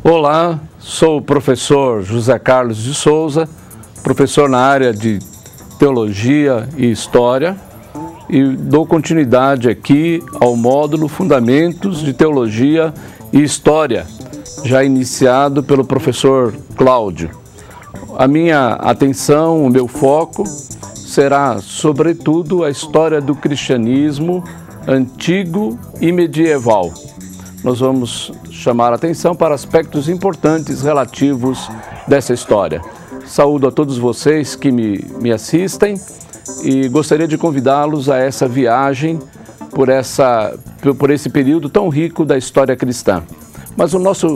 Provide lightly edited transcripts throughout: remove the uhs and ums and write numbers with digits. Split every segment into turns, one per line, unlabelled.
Olá, sou o professor José Carlos de Souza, professor na área de Teologia e História, e dou continuidade aqui ao módulo Fundamentos de Teologia e História, já iniciado pelo professor Cláudio. A minha atenção, o meu foco, será sobretudo a história do cristianismo antigo e medieval. Nós vamos chamar a atenção para aspectos importantes relativos dessa história. Saúdo a todos vocês que me assistem e gostaria de convidá-los a essa viagem por esse período tão rico da história cristã. Mas a nossa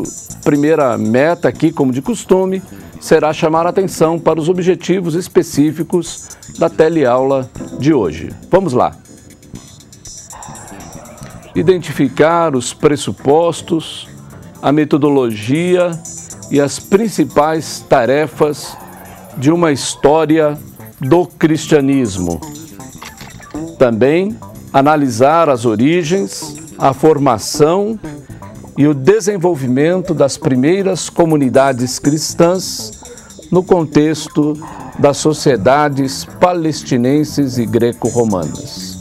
primeira meta aqui, como de costume, será chamar a atenção para os objetivos específicos da teleaula de hoje. Vamos lá. Identificar os pressupostos, a metodologia e as principais tarefas de uma história do cristianismo. Também analisar as origens, a formação e o desenvolvimento das primeiras comunidades cristãs no contexto das sociedades palestinenses e greco-romanas.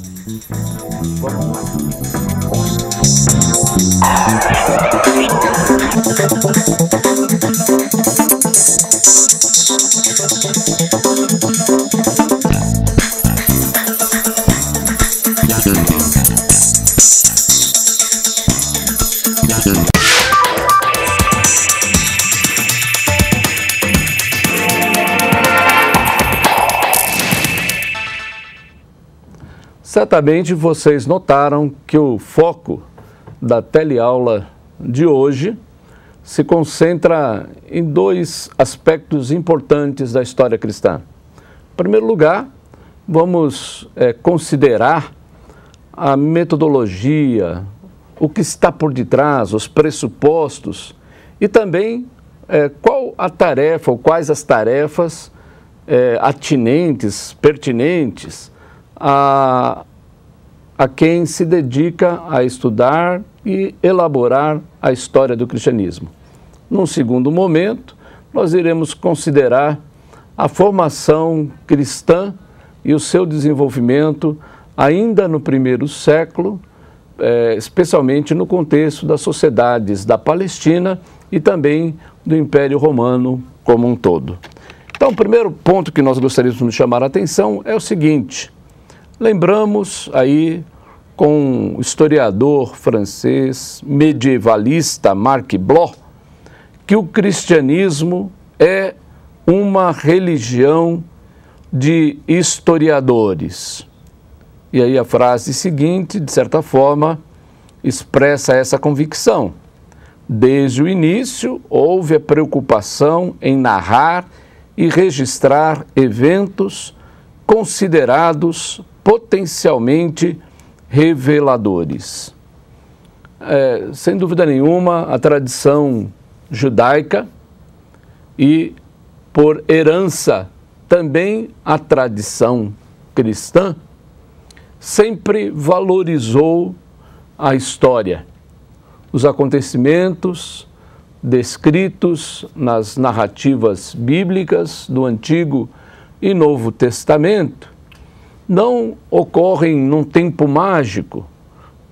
Certamente vocês notaram que o foco da teleaula de hoje se concentra em dois aspectos importantes da história cristã. Em primeiro lugar, vamos considerar a metodologia, o que está por detrás, os pressupostos e também qual a tarefa ou quais as tarefas pertinentes a quem se dedica a estudar e elaborar a história do cristianismo. Num segundo momento, nós iremos considerar a formação cristã e o seu desenvolvimento ainda no primeiro século, especialmente no contexto das sociedades da Palestina e também do Império Romano como um todo. Então, o primeiro ponto que nós gostaríamos de chamar a atenção é o seguinte: lembramos aí com o historiador francês medievalista Marc Bloch que o cristianismo é uma religião de historiadores. E aí a frase seguinte, de certa forma, expressa essa convicção. Desde o início, houve a preocupação em narrar e registrar eventos considerados potencialmente reveladores. Sem dúvida nenhuma, a tradição judaica e, por herança, também a tradição cristã sempre valorizou a história, os acontecimentos descritos nas narrativas bíblicas do Antigo e Novo Testamento não ocorrem num tempo mágico,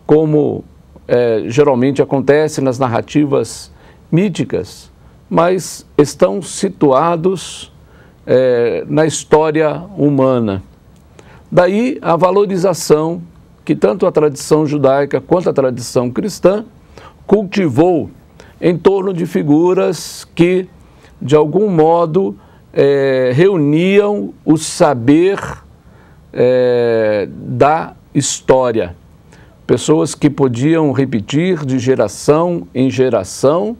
como geralmente acontece nas narrativas míticas, mas estão situados na história humana. Daí a valorização que tanto a tradição judaica quanto a tradição cristã cultivou em torno de figuras que, de algum modo, reuniam o saber da história. Pessoas que podiam repetir de geração em geração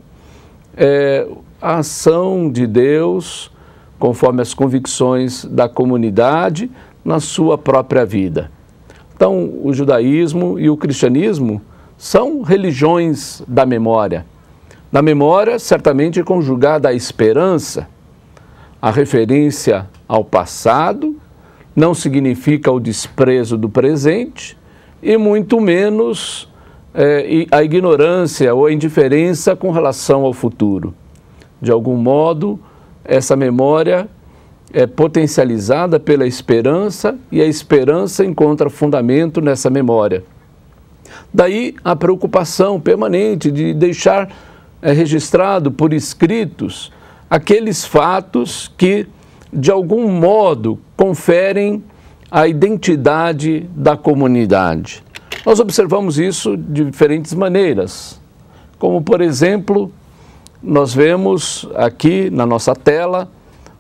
a ação de Deus conforme as convicções da comunidade na sua própria vida. Então, o judaísmo e o cristianismo são religiões da memória. Na memória, certamente conjugada à esperança, a referência ao passado não significa o desprezo do presente e muito menos a ignorância ou a indiferença com relação ao futuro. De algum modo, essa memória é potencializada pela esperança e a esperança encontra fundamento nessa memória. Daí a preocupação permanente de deixar registrado por escritos aqueles fatos que, de algum modo, conferem a identidade da comunidade. Nós observamos isso de diferentes maneiras, como, por exemplo, nós vemos aqui na nossa tela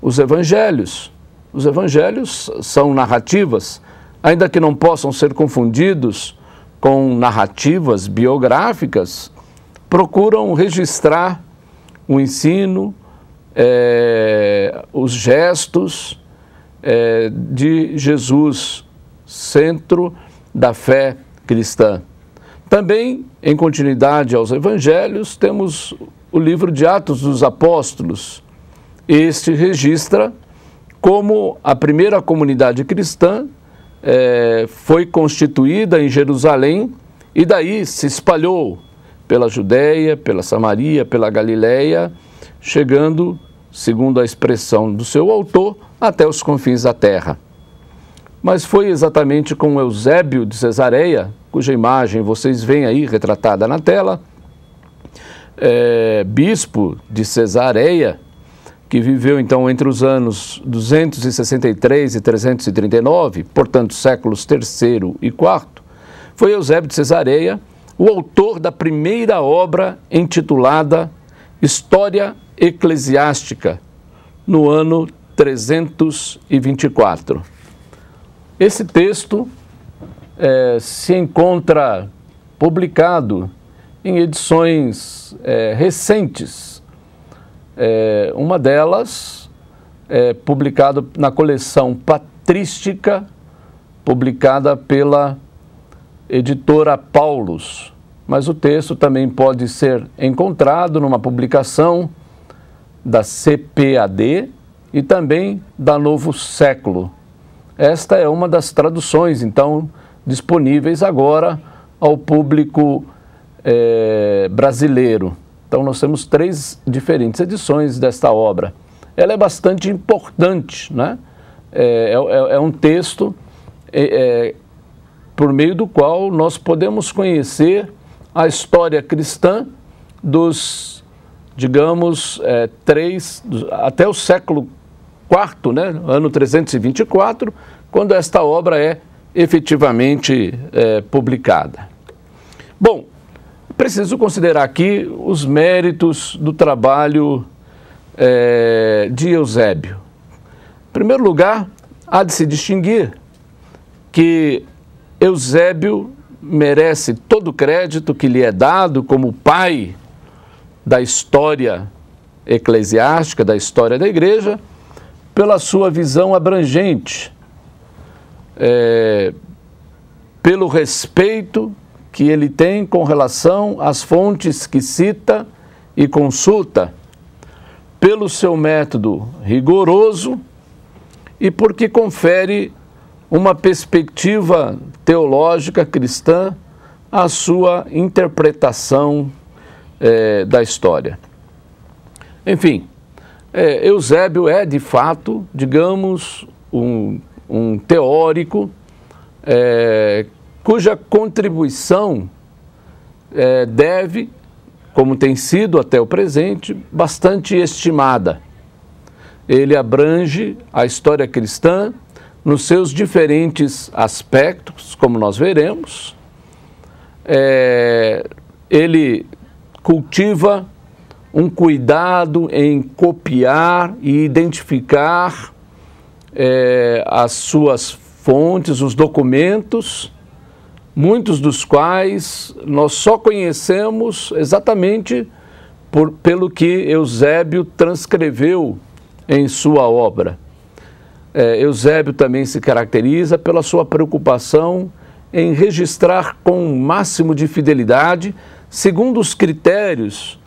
os evangelhos. Os evangelhos são narrativas, ainda que não possam ser confundidos com narrativas biográficas, procuram registrar o ensino, os gestos de Jesus, centro da fé cristã. Também, em continuidade aos evangelhos, temos o livro de Atos dos Apóstolos. Este registra como a primeira comunidade cristã foi constituída em Jerusalém e daí se espalhou pela Judéia, pela Samaria, pela Galileia, chegando, segundo a expressão do seu autor, até os confins da terra. Mas foi exatamente com Eusébio de Cesareia, cuja imagem vocês veem aí retratada na tela, bispo de Cesareia, que viveu então entre os anos 263 e 339, portanto séculos III e IV, foi Eusébio de Cesareia o autor da primeira obra intitulada História Eclesiástica, no ano 324. Esse texto se encontra publicado em edições recentes. Uma delas é publicada na coleção patrística, publicada pela editora Paulus, mas o texto também pode ser encontrado numa publicação da CPAD e também da Novo Século. Esta é uma das traduções, então, disponíveis agora ao público brasileiro. Então, nós temos 3 diferentes edições desta obra. Ela é bastante importante, né? É um texto por meio do qual nós podemos conhecer a história cristã dos, digamos, até o século IV, né? Ano 324, quando esta obra é efetivamente publicada. Bom, preciso considerar aqui os méritos do trabalho de Eusébio. Em primeiro lugar, há de se distinguir que Eusébio merece todo o crédito que lhe é dado como pai da história eclesiástica, da história da igreja, pela sua visão abrangente, pelo respeito que ele tem com relação às fontes que cita e consulta, pelo seu método rigoroso e porque confere uma perspectiva teológica cristã à sua interpretação da história. Enfim, Eusébio é, de fato, digamos, um teórico cuja contribuição deve, como tem sido até o presente, bastante estimada. Ele abrange a história cristã nos seus diferentes aspectos, como nós veremos. Ele cultiva um cuidado em copiar e identificar as suas fontes, os documentos, muitos dos quais nós só conhecemos exatamente pelo que Eusébio transcreveu em sua obra. Eusébio também se caracteriza pela sua preocupação em registrar com o máximo de fidelidade, segundo os critérios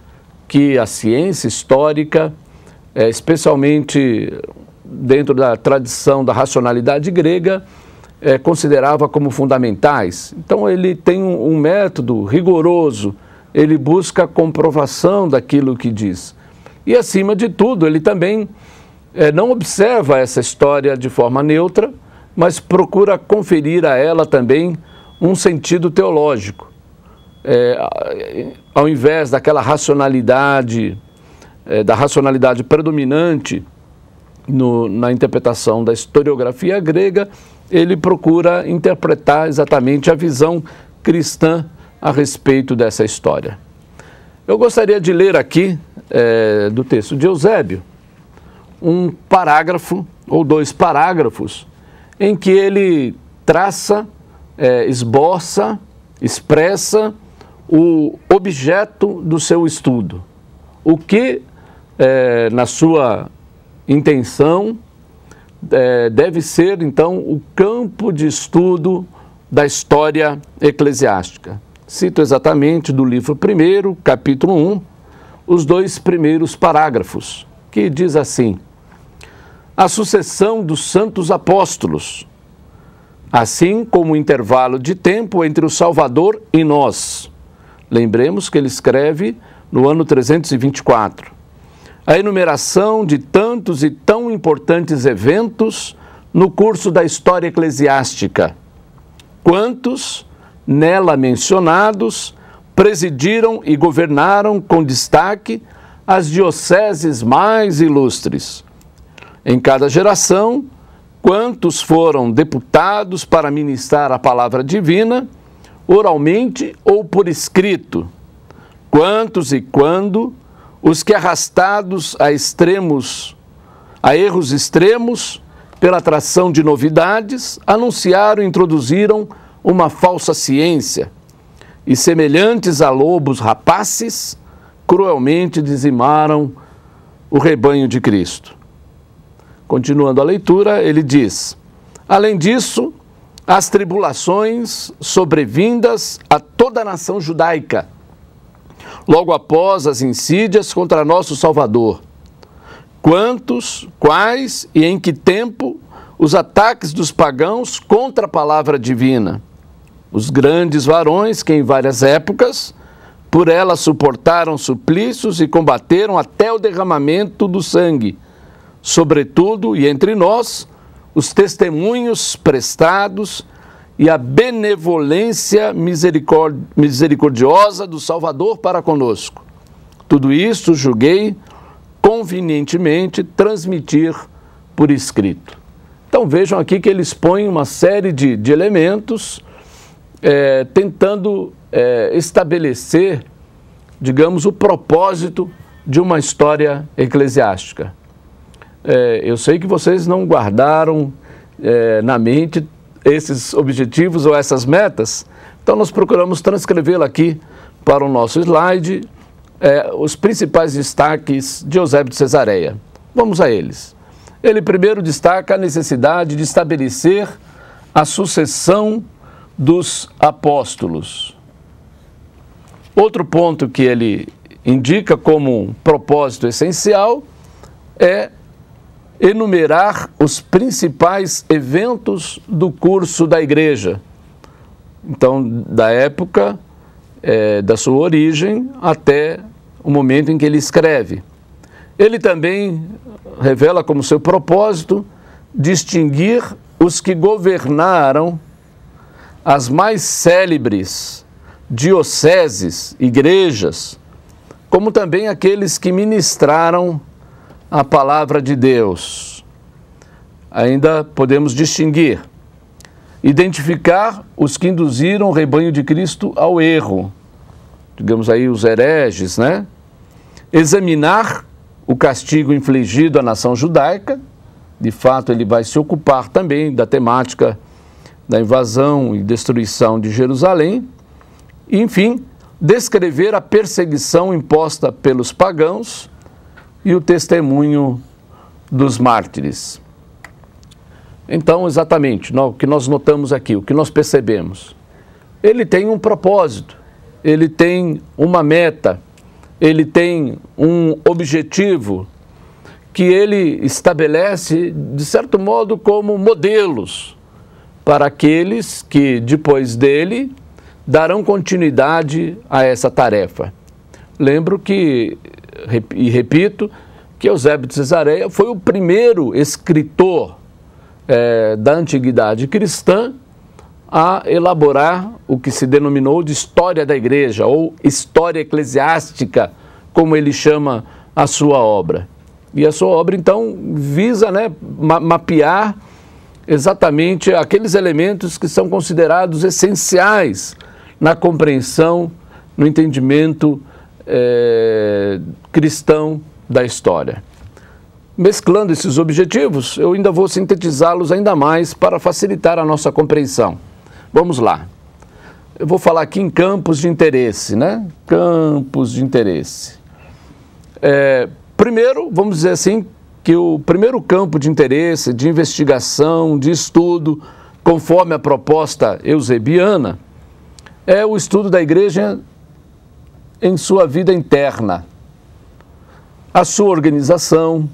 que a ciência histórica, especialmente dentro da tradição da racionalidade grega, considerava como fundamentais. Então ele tem um método rigoroso, ele busca a comprovação daquilo que diz. E acima de tudo, ele também não observa essa história de forma neutra, mas procura conferir a ela também um sentido teológico. Ao invés daquela racionalidade, da racionalidade predominante na interpretação da historiografia grega, ele procura interpretar exatamente a visão cristã a respeito dessa história. Eu gostaria de ler aqui, do texto de Eusébio, um parágrafo, ou 2 parágrafos, em que ele traça, esboça, expressa o objeto do seu estudo. O que, na sua intenção, deve ser, então, o campo de estudo da história eclesiástica. Cito exatamente do livro 1, capítulo 1, os 2 primeiros parágrafos, que diz assim: a sucessão dos santos apóstolos, assim como o intervalo de tempo entre o Salvador e nós. Lembremos que ele escreve no ano 324. A enumeração de tantos e tão importantes eventos no curso da história eclesiástica, quantos, nela mencionados, presidiram e governaram com destaque as dioceses mais ilustres. Em cada geração, quantos foram deputados para ministrar a palavra divina, oralmente ou por escrito, quantos e quando os que arrastados a erros extremos, pela atração de novidades, anunciaram e introduziram uma falsa ciência, e semelhantes a lobos rapaces, cruelmente dizimaram o rebanho de Cristo. Continuando a leitura, ele diz: além disso, as tribulações sobrevindas a toda a nação judaica, logo após as insídias contra nosso Salvador. Quantos, quais e em que tempo os ataques dos pagãos contra a palavra divina. Os grandes varões que em várias épocas por ela suportaram suplícios e combateram até o derramamento do sangue. Sobretudo, e entre nós, os testemunhos prestados e a benevolência misericordiosa do Salvador para conosco. Tudo isto julguei convenientemente transmitir por escrito. Então vejam aqui que ele expõe uma série de elementos tentando estabelecer, digamos, o propósito de uma história eclesiástica. Eu sei que vocês não guardaram na mente esses objetivos ou essas metas, então nós procuramos transcrevê-la aqui para o nosso slide, os principais destaques de Eusébio de Cesareia. Vamos a eles. Ele primeiro destaca a necessidade de estabelecer a sucessão dos apóstolos. Outro ponto que ele indica como um propósito essencial é enumerar os principais eventos do curso da igreja. Então, da época da sua origem até o momento em que ele escreve. Ele também revela como seu propósito distinguir os que governaram as mais célebres dioceses, igrejas, como também aqueles que ministraram a palavra de Deus. Ainda podemos distinguir, identificar os que induziram o rebanho de Cristo ao erro, digamos aí os hereges, né? Examinar o castigo infligido à nação judaica. De fato, ele vai se ocupar também da temática da invasão e destruição de Jerusalém. E, enfim, descrever a perseguição imposta pelos pagãos e o testemunho dos mártires. Então, exatamente, o que nós notamos aqui, o que nós percebemos, ele tem um propósito, ele tem uma meta, ele tem um objetivo que ele estabelece, de certo modo, como modelos para aqueles que, depois dele, darão continuidade a essa tarefa. Lembro que, e repito, que Eusébio de Cesareia foi o primeiro escritor da antiguidade cristã a elaborar o que se denominou de história da igreja, ou história eclesiástica, como ele chama a sua obra. E a sua obra, então, visa, né, mapear exatamente aqueles elementos que são considerados essenciais na compreensão, no entendimento cristão da história. Mesclando esses objetivos, eu ainda vou sintetizá-los ainda mais para facilitar a nossa compreensão. Vamos lá. Eu vou falar aqui em campos de interesse, né? Campos de interesse. Primeiro, vamos dizer assim, que o primeiro campo de interesse, de investigação, de estudo, conforme a proposta eusebiana, é o estudo da igreja em sua vida interna. A sua organização,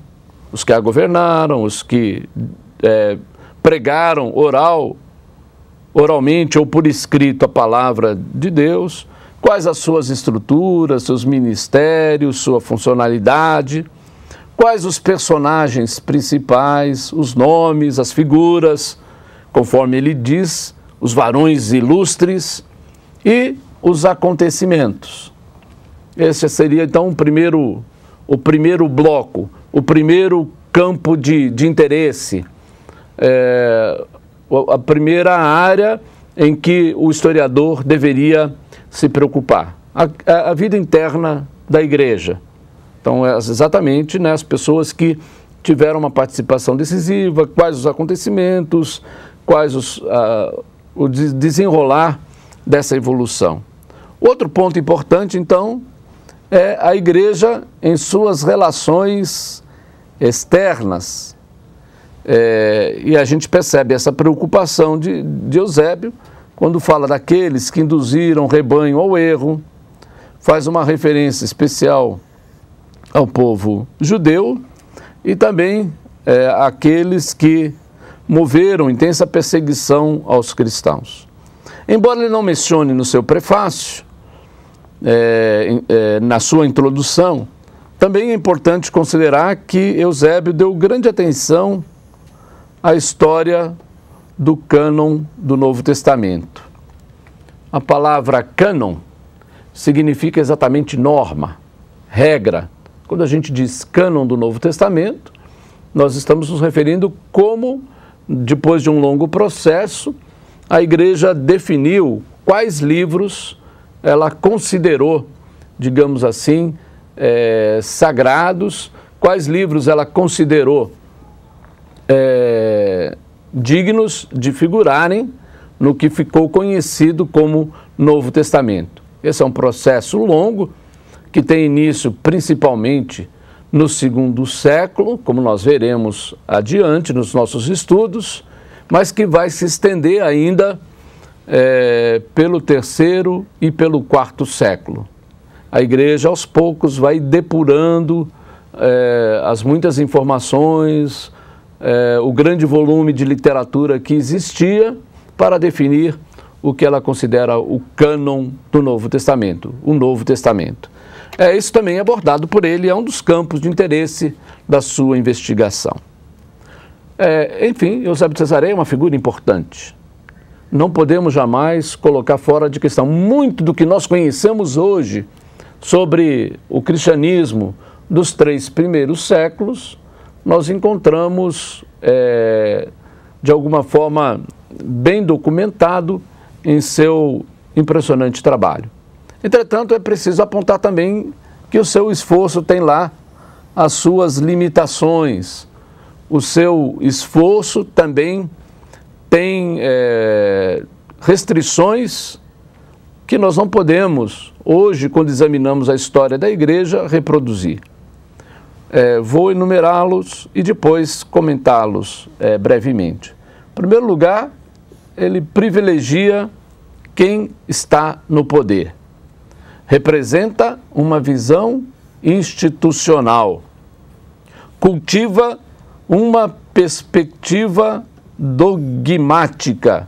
os que a governaram, os que pregaram oralmente ou por escrito a palavra de Deus, quais as suas estruturas, seus ministérios, sua funcionalidade, quais os personagens principais, os nomes, as figuras, conforme ele diz, os varões ilustres e os acontecimentos. Esse seria, então, o primeiro bloco, o primeiro campo de interesse, a primeira área em que o historiador deveria se preocupar, a vida interna da igreja. Então, exatamente, né, as pessoas que tiveram uma participação decisiva, quais os acontecimentos, quais o desenrolar dessa evolução. Outro ponto importante, então, é a igreja em suas relações externas. E a gente percebe essa preocupação de Eusébio quando fala daqueles que induziram o rebanho ao erro, faz uma referência especial ao povo judeu e também àqueles que moveram intensa perseguição aos cristãos. Embora ele não mencione no seu prefácio, na sua introdução, também é importante considerar que Eusébio deu grande atenção à história do cânon do Novo Testamento. A palavra cânon significa exatamente norma, regra. Quando a gente diz cânon do Novo Testamento, nós estamos nos referindo como, depois de um longo processo, a igreja definiu quais livros ela considerou, digamos assim, sagrados, quais livros ela considerou dignos de figurarem no que ficou conhecido como Novo Testamento. Esse é um processo longo, que tem início principalmente no segundo século, como nós veremos adiante nos nossos estudos, mas que vai se estender ainda pelo terceiro e pelo quarto século. A igreja, aos poucos, vai depurando as muitas informações, o grande volume de literatura que existia para definir o que ela considera o cânon do Novo Testamento, o Novo Testamento. Isso também é abordado por ele, é um dos campos de interesse da sua investigação. Enfim, Eusébio de Cesareia é uma figura importante. Não podemos jamais colocar fora de questão. Muito do que nós conhecemos hoje sobre o cristianismo dos 3 primeiros séculos, nós encontramos, de alguma forma, bem documentado em seu impressionante trabalho. Entretanto, é preciso apontar também que o seu esforço tem lá as suas limitações. O seu esforço também tem restrições que nós não podemos, hoje, quando examinamos a história da igreja, reproduzir. Vou enumerá-los e depois comentá-los brevemente. Em primeiro lugar, ele privilegia quem está no poder. Representa uma visão institucional. Cultiva uma perspectiva dogmática,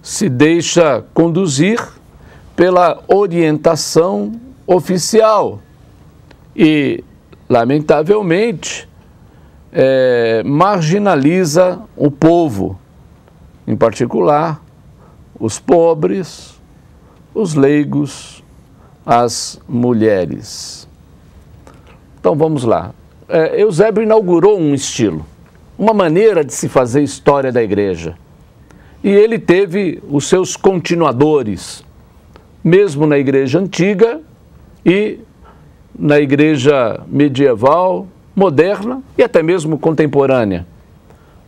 se deixa conduzir pela orientação oficial e, lamentavelmente, marginaliza o povo, em particular os pobres, os leigos, as mulheres. Então vamos lá. Eusébio inaugurou um estilo, uma maneira de se fazer história da igreja. E ele teve os seus continuadores, mesmo na igreja antiga e na igreja medieval, moderna e até mesmo contemporânea.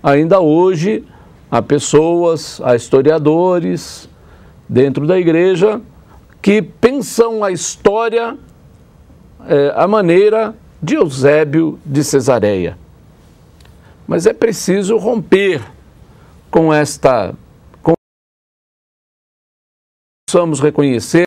Ainda hoje há pessoas, há historiadores dentro da igreja que pensam a história à maneira de Eusébio de Cesareia. Mas é preciso romper com esta... Precisamos reconhecer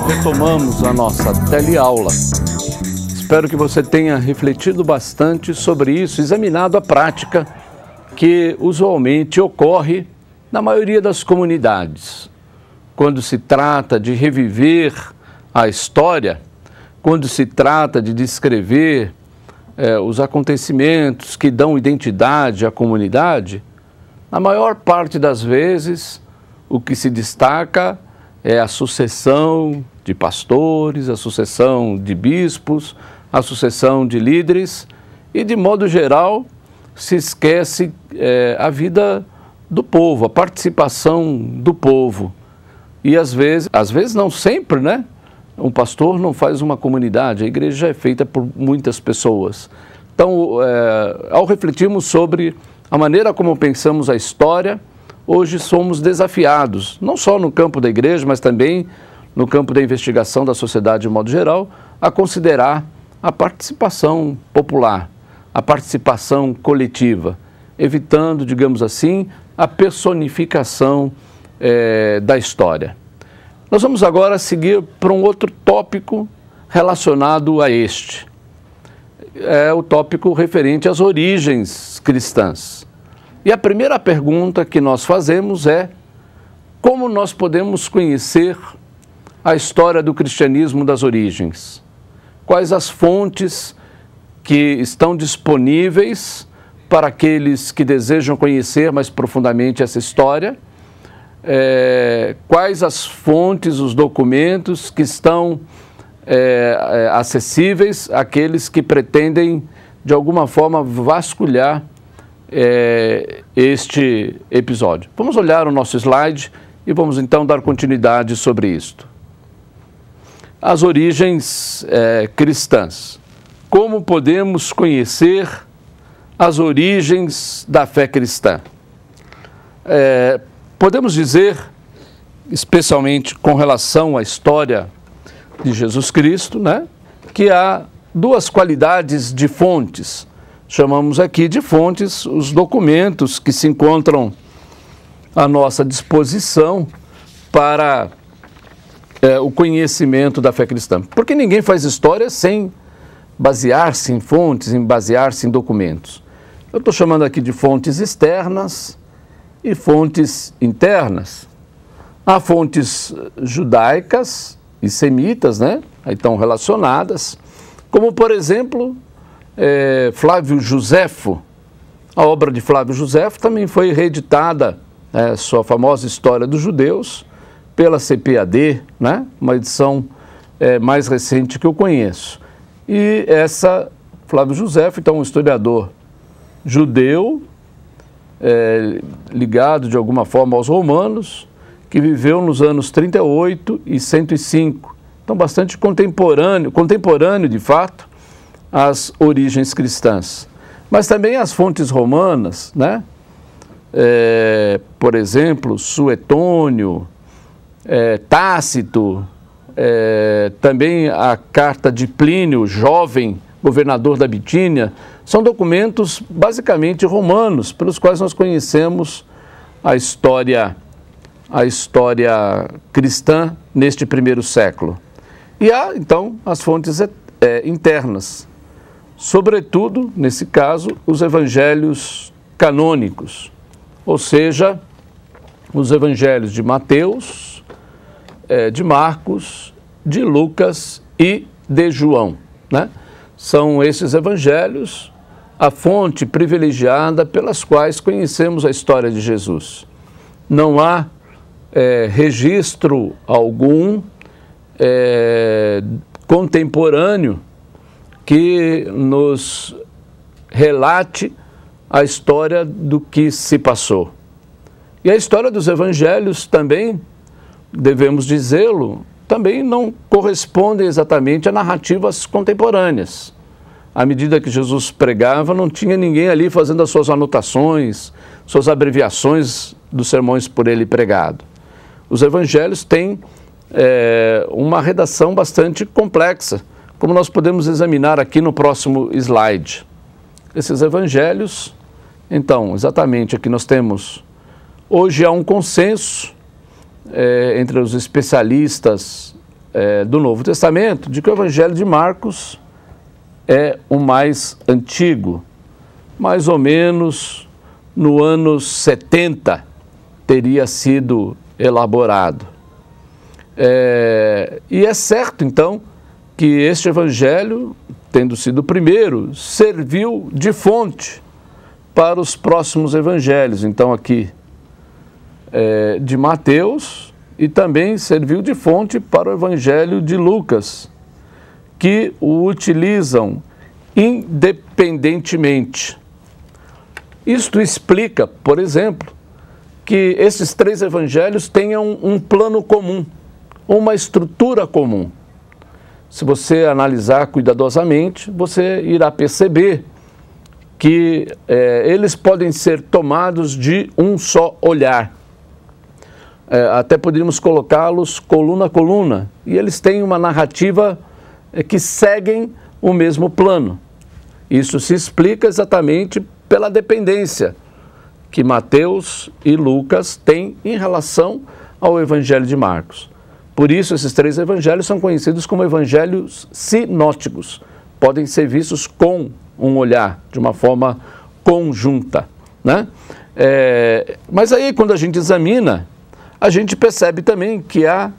Retomamos a nossa teleaula. Espero que você tenha refletido bastante sobre isso, examinado a prática que usualmente ocorre na maioria das comunidades. Quando se trata de reviver a história, quando se trata de descrever os acontecimentos que dão identidade à comunidade, na maior parte das vezes o que se destaca é a sucessão de pastores, a sucessão de bispos, a sucessão de líderes e, de modo geral, se esquece a vida do povo, a participação do povo. E às vezes não sempre, né? Um pastor não faz uma comunidade, a igreja é feita por muitas pessoas. Então, ao refletirmos sobre a maneira como pensamos a história, hoje somos desafiados, não só no campo da igreja, mas também no campo da investigação da sociedade de modo geral, a considerar a participação popular, a participação coletiva, evitando, digamos assim, a personificação da história. Nós vamos agora seguir para um outro tópico relacionado a este. É o tópico referente às origens cristãs. E a primeira pergunta que nós fazemos é: como nós podemos conhecer a história do cristianismo das origens? Quais as fontes que estão disponíveis para aqueles que desejam conhecer mais profundamente essa história? Quais as fontes, os documentos que estão acessíveis àqueles que pretendem, de alguma forma, vasculhar este episódio? Vamos olhar o nosso slide e vamos então dar continuidade sobre isto. As origens cristãs. Como podemos conhecer as origens da fé cristã? Podemos dizer, especialmente com relação à história de Jesus Cristo, né, que há duas qualidades de fontes. Chamamos aqui de fontes os documentos que se encontram à nossa disposição para o conhecimento da fé cristã. Porque ninguém faz história sem basear-se em fontes, em basear-se em documentos. Eu estou chamando aqui de fontes externas e fontes internas. Há fontes judaicas e semitas, né? Aí estão relacionadas, como, por exemplo, Flávio Joséfo. A obra de Flávio Joséfo também foi reeditada, sua famosa História dos Judeus, pela CPAD, né? Uma edição mais recente que eu conheço. E Flávio Joséfo, então, um historiador judeu, ligado de alguma forma aos romanos, que viveu nos anos 38 e 105. Então, bastante contemporâneo de fato, às origens cristãs. Mas também as fontes romanas, né? Por exemplo, Suetônio, Tácito, também a carta de Plínio, jovem governador da Bitínia, são documentos basicamente romanos, pelos quais nós conhecemos a história cristã neste primeiro século. E há, então, as fontes internas, sobretudo, nesse caso, os evangelhos canônicos, ou seja, os evangelhos de Mateus, de Marcos, de Lucas e de João, né? São esses evangelhos a fonte privilegiada pelas quais conhecemos a história de Jesus. Não há registro algum contemporâneo que nos relate a história do que se passou. E a história dos evangelhos também, devemos dizê-lo, também não correspondem exatamente a narrativas contemporâneas. À medida que Jesus pregava, não tinha ninguém ali fazendo as suas anotações, suas abreviações dos sermões por ele pregado. Os evangelhos têm uma redação bastante complexa, como nós podemos examinar aqui no próximo slide. Esses evangelhos, então, exatamente aqui nós temos, hoje há um consenso entre os especialistas do Novo Testamento de que o evangelho de Marcos é o mais antigo, mais ou menos no ano 70 teria sido elaborado. E é certo, então, que este evangelho, tendo sido o primeiro, serviu de fonte para os próximos evangelhos. Então, aqui, de Mateus, e também serviu de fonte para o evangelho de Lucas, que o utilizam independentemente. Isto explica, por exemplo, que esses três evangelhos tenham um plano comum, uma estrutura comum. Se você analisar cuidadosamente, você irá perceber que eles podem ser tomados de um só olhar. Até poderíamos colocá-los coluna a coluna, e eles têm uma narrativa que seguem o mesmo plano. Isso se explica exatamente pela dependência que Mateus e Lucas têm em relação ao Evangelho de Marcos. Por isso, esses três evangelhos são conhecidos como evangelhos sinóticos. Podem ser vistos com um olhar, de uma forma conjunta, né? Mas aí, quando a gente examina, a gente percebe também que há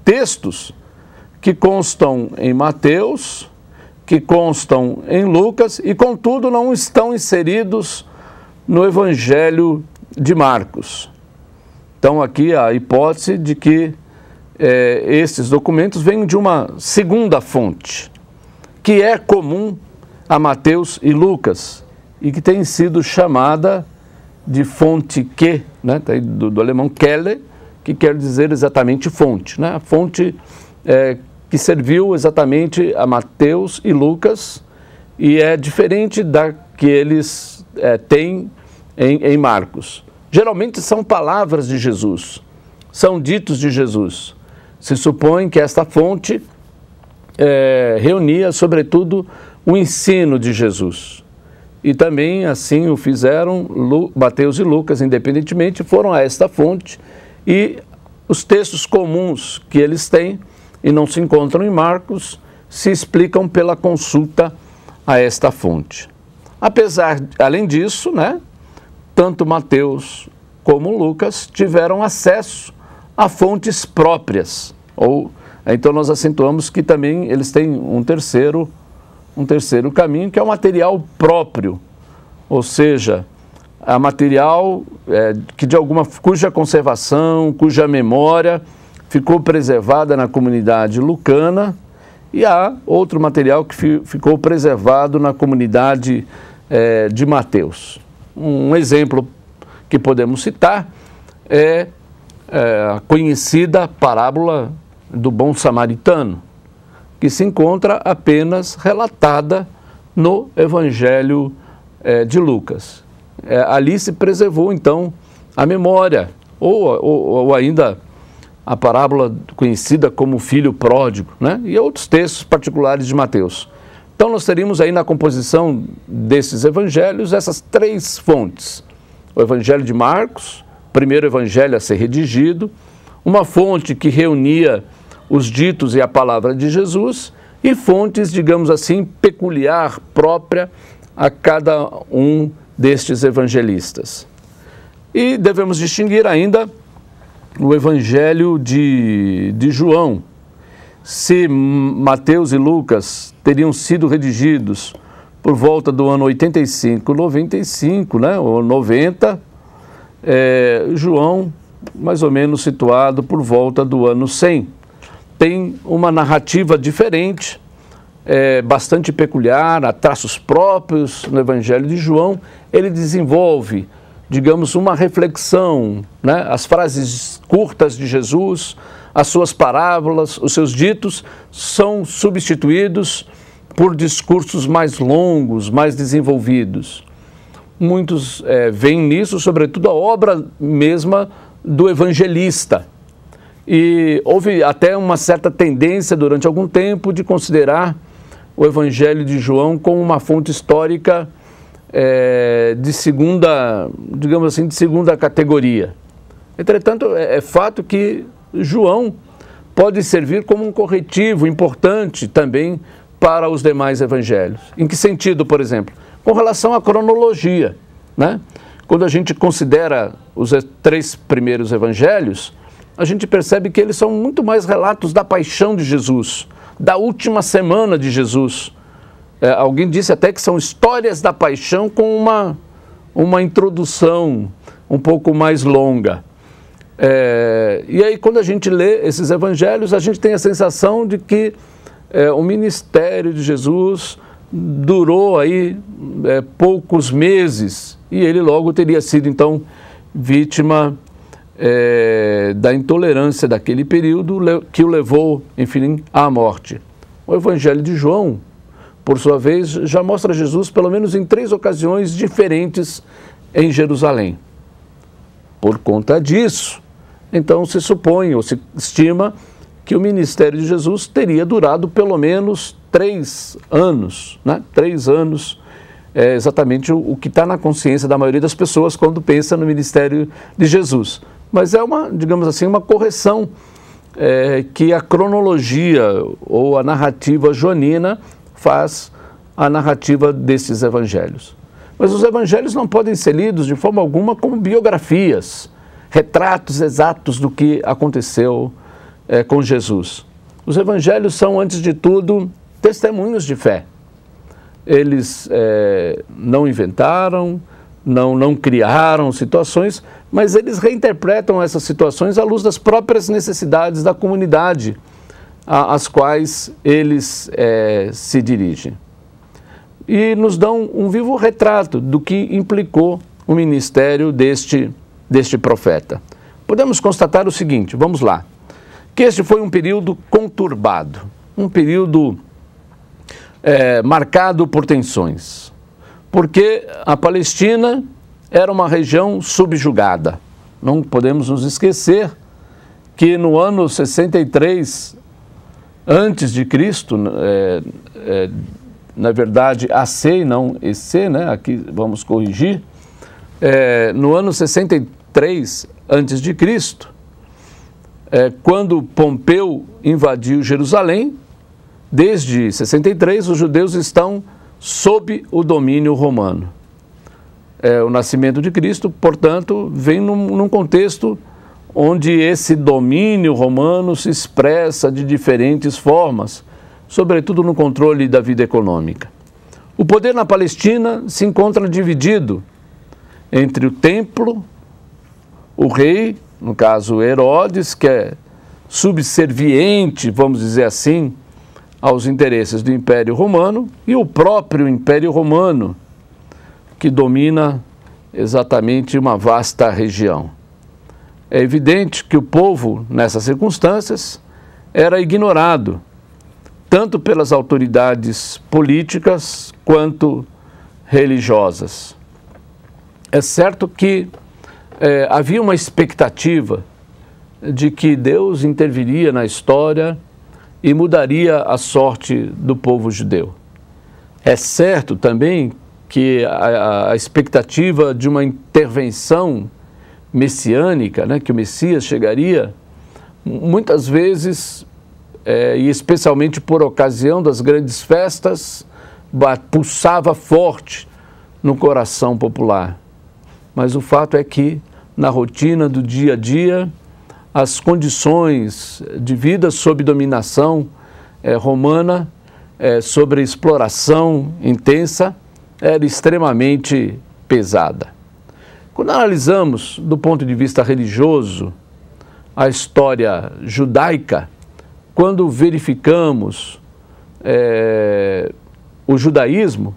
textos que constam em Mateus, que constam em Lucas e, contudo, não estão inseridos no Evangelho de Marcos. Então, aqui a hipótese de que esses documentos vêm de uma segunda fonte, que é comum a Mateus e Lucas e que tem sido chamada de fonte que, né, do alemão Quelle, que quer dizer exatamente fonte, né? A fonte que serviu exatamente a Mateus e Lucas e é diferente da que eles têm em Marcos. Geralmente são palavras de Jesus, são ditos de Jesus. Se supõe que esta fonte reunia, sobretudo, o ensino de Jesus. E também assim o fizeram Mateus e Lucas, independentemente, foram a esta fonte e os textos comuns que eles têm e não se encontram em Marcos, se explicam pela consulta a esta fonte. Além disso, né, tanto Mateus como Lucas tiveram acesso a fontes próprias. Então nós acentuamos que também eles têm um terceiro caminho, que é o material próprio, ou seja, a material cuja conservação, cuja memória ficou preservada na comunidade lucana, e há outro material que ficou preservado na comunidade de Mateus. Um exemplo que podemos citar é a conhecida parábola do bom samaritano, que se encontra apenas relatada no Evangelho de Lucas. Ali se preservou, então, a memória, ou ainda a parábola conhecida como filho pródigo, né? E outros textos particulares de Mateus. Então nós teríamos aí na composição desses evangelhos essas três fontes. O Evangelho de Marcos, primeiro evangelho a ser redigido, uma fonte que reunia os ditos e a palavra de Jesus, e fontes, digamos assim, peculiar, própria a cada um destes evangelistas. E devemos distinguir ainda o Evangelho de João. Se Mateus e Lucas teriam sido redigidos por volta do ano 85, 95, né, ou 90, João, mais ou menos situado por volta do ano 100. Tem uma narrativa diferente, bastante peculiar, há traços próprios no Evangelho de João. Ele desenvolve, digamos, uma reflexão, né? As frases curtas de Jesus, as suas parábolas, os seus ditos são substituídos por discursos mais longos, mais desenvolvidos. Muitos veem nisso, sobretudo, a obra mesma do evangelista. E houve até uma certa tendência, durante algum tempo, de considerar o Evangelho de João como uma fonte histórica de segunda, digamos assim, de segunda categoria. Entretanto, é fato que João pode servir como um corretivo importante também para os demais evangelhos. Em que sentido, por exemplo? Com relação à cronologia, né? Quando a gente considera os 3 primeiros evangelhos, a gente percebe que eles são muito mais relatos da paixão de Jesus, da última semana de Jesus. Alguém disse até que são histórias da paixão com uma introdução um pouco mais longa. E aí, quando a gente lê esses evangelhos, a gente tem a sensação de que o ministério de Jesus durou aí poucos meses e ele logo teria sido, então, vítima da intolerância daquele período que o levou, enfim, à morte. O Evangelho de João, por sua vez, já mostra Jesus pelo menos em 3 ocasiões diferentes em Jerusalém. Por conta disso, então se supõe ou se estima que o ministério de Jesus teria durado pelo menos 3 anos, né? 3 anos é exatamente o que está na consciência da maioria das pessoas quando pensa no ministério de Jesus. Mas é uma, digamos assim, uma correção que a cronologia ou a narrativa joanina faz a narrativa desses evangelhos. Mas os evangelhos não podem ser lidos de forma alguma como biografias, retratos exatos do que aconteceu com Jesus. Os evangelhos são, antes de tudo, testemunhos de fé. Eles não inventaram, não criaram situações, mas eles reinterpretam essas situações à luz das próprias necessidades da comunidade às quais eles se dirigem. E nos dão um vivo retrato do que implicou o ministério deste profeta. Podemos constatar o seguinte, vamos lá, que este foi um período conturbado, um período marcado por tensões, porque a Palestina era uma região subjugada. Não podemos nos esquecer que no ano 63 antes de Cristo, na verdade AC e não EC, né? Aqui vamos corrigir, no ano 63 antes de Cristo, quando Pompeu invadiu Jerusalém, desde 63 os judeus estão sob o domínio romano. O nascimento de Cristo, portanto, vem num contexto onde esse domínio romano se expressa de diferentes formas, sobretudo no controle da vida econômica. O poder na Palestina se encontra dividido entre o templo, o rei, no caso Herodes, que é subserviente, vamos dizer assim, aos interesses do Império Romano, e o próprio Império Romano, que domina exatamente uma vasta região. É evidente que o povo, nessas circunstâncias, era ignorado, tanto pelas autoridades políticas quanto religiosas. É certo que havia uma expectativa de que Deus interviria na história e mudaria a sorte do povo judeu. É certo também que a expectativa de uma intervenção messiânica, né, que o Messias chegaria, muitas vezes, e especialmente por ocasião das grandes festas, pulsava forte no coração popular. Mas o fato é que, na rotina do dia a dia, as condições de vida sob dominação romana, sobre exploração intensa, era extremamente pesada. Quando analisamos, do ponto de vista religioso, a história judaica, quando verificamos o judaísmo,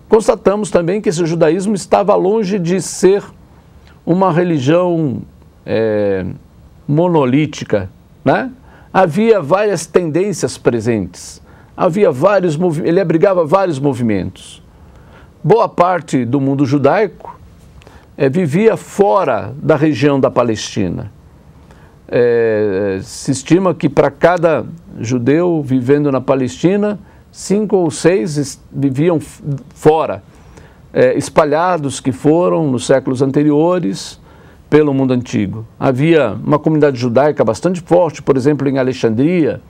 constatamos também que esse judaísmo estava longe de ser uma religião monolítica, né? Havia várias tendências presentes, havia vários movimentos, ele abrigava vários movimentos. Boa parte do mundo judaico vivia fora da região da Palestina. Se estima que para cada judeu vivendo na Palestina, 5 ou 6 viviam fora, espalhados que foram nos séculos anteriores pelo mundo antigo. Havia uma comunidade judaica bastante forte, por exemplo, em Alexandria,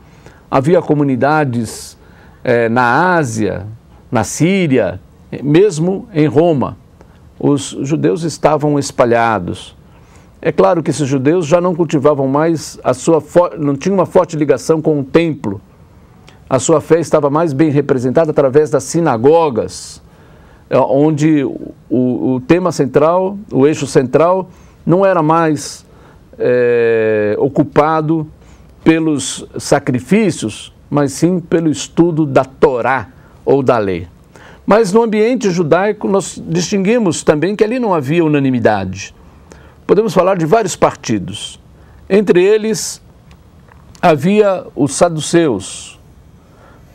havia comunidades na Ásia, na Síria, mesmo em Roma. Os judeus estavam espalhados. É claro que esses judeus já não cultivavam mais não tinham uma forte ligação com o templo. A sua fé estava mais bem representada através das sinagogas, onde o tema central, o eixo central, não era mais ocupado pelos sacrifícios, mas sim pelo estudo da Torá ou da lei. Mas no ambiente judaico nós distinguimos também que ali não havia unanimidade. Podemos falar de vários partidos. Entre eles havia os saduceus,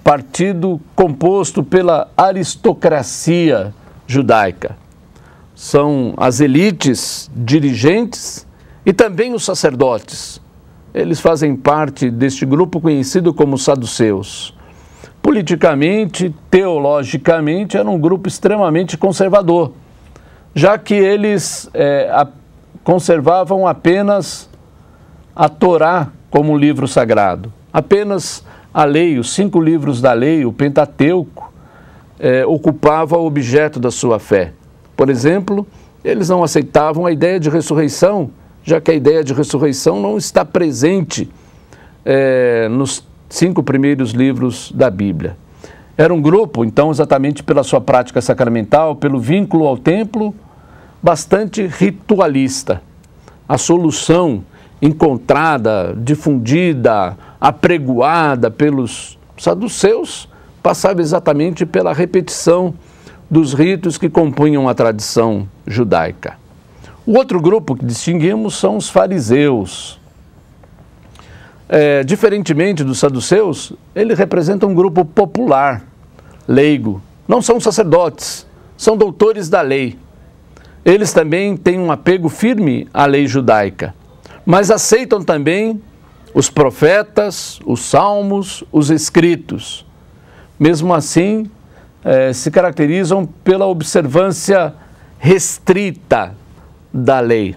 partido composto pela aristocracia judaica. São as elites dirigentes e também os sacerdotes. Eles fazem parte deste grupo conhecido como saduceus. Politicamente, teologicamente, era um grupo extremamente conservador, já que eles conservavam apenas a Torá como livro sagrado. Apenas a lei, os 5 livros da lei, o Pentateuco, ocupava o objeto da sua fé. Por exemplo, eles não aceitavam a ideia de ressurreição, já que a ideia de ressurreição não está presente nos 5 primeiros livros da Bíblia. Era um grupo, então, exatamente pela sua prática sacramental, pelo vínculo ao templo, bastante ritualista. A solução encontrada, difundida, apregoada pelos saduceus passava exatamente pela repetição dos ritos que compunham a tradição judaica. O outro grupo que distinguimos são os fariseus. Diferentemente dos saduceus, ele representa um grupo popular, leigo. Não são sacerdotes, são doutores da lei. Eles também têm um apego firme à lei judaica, mas aceitam também os profetas, os salmos, os escritos. Mesmo assim, se caracterizam pela observância restrita da lei.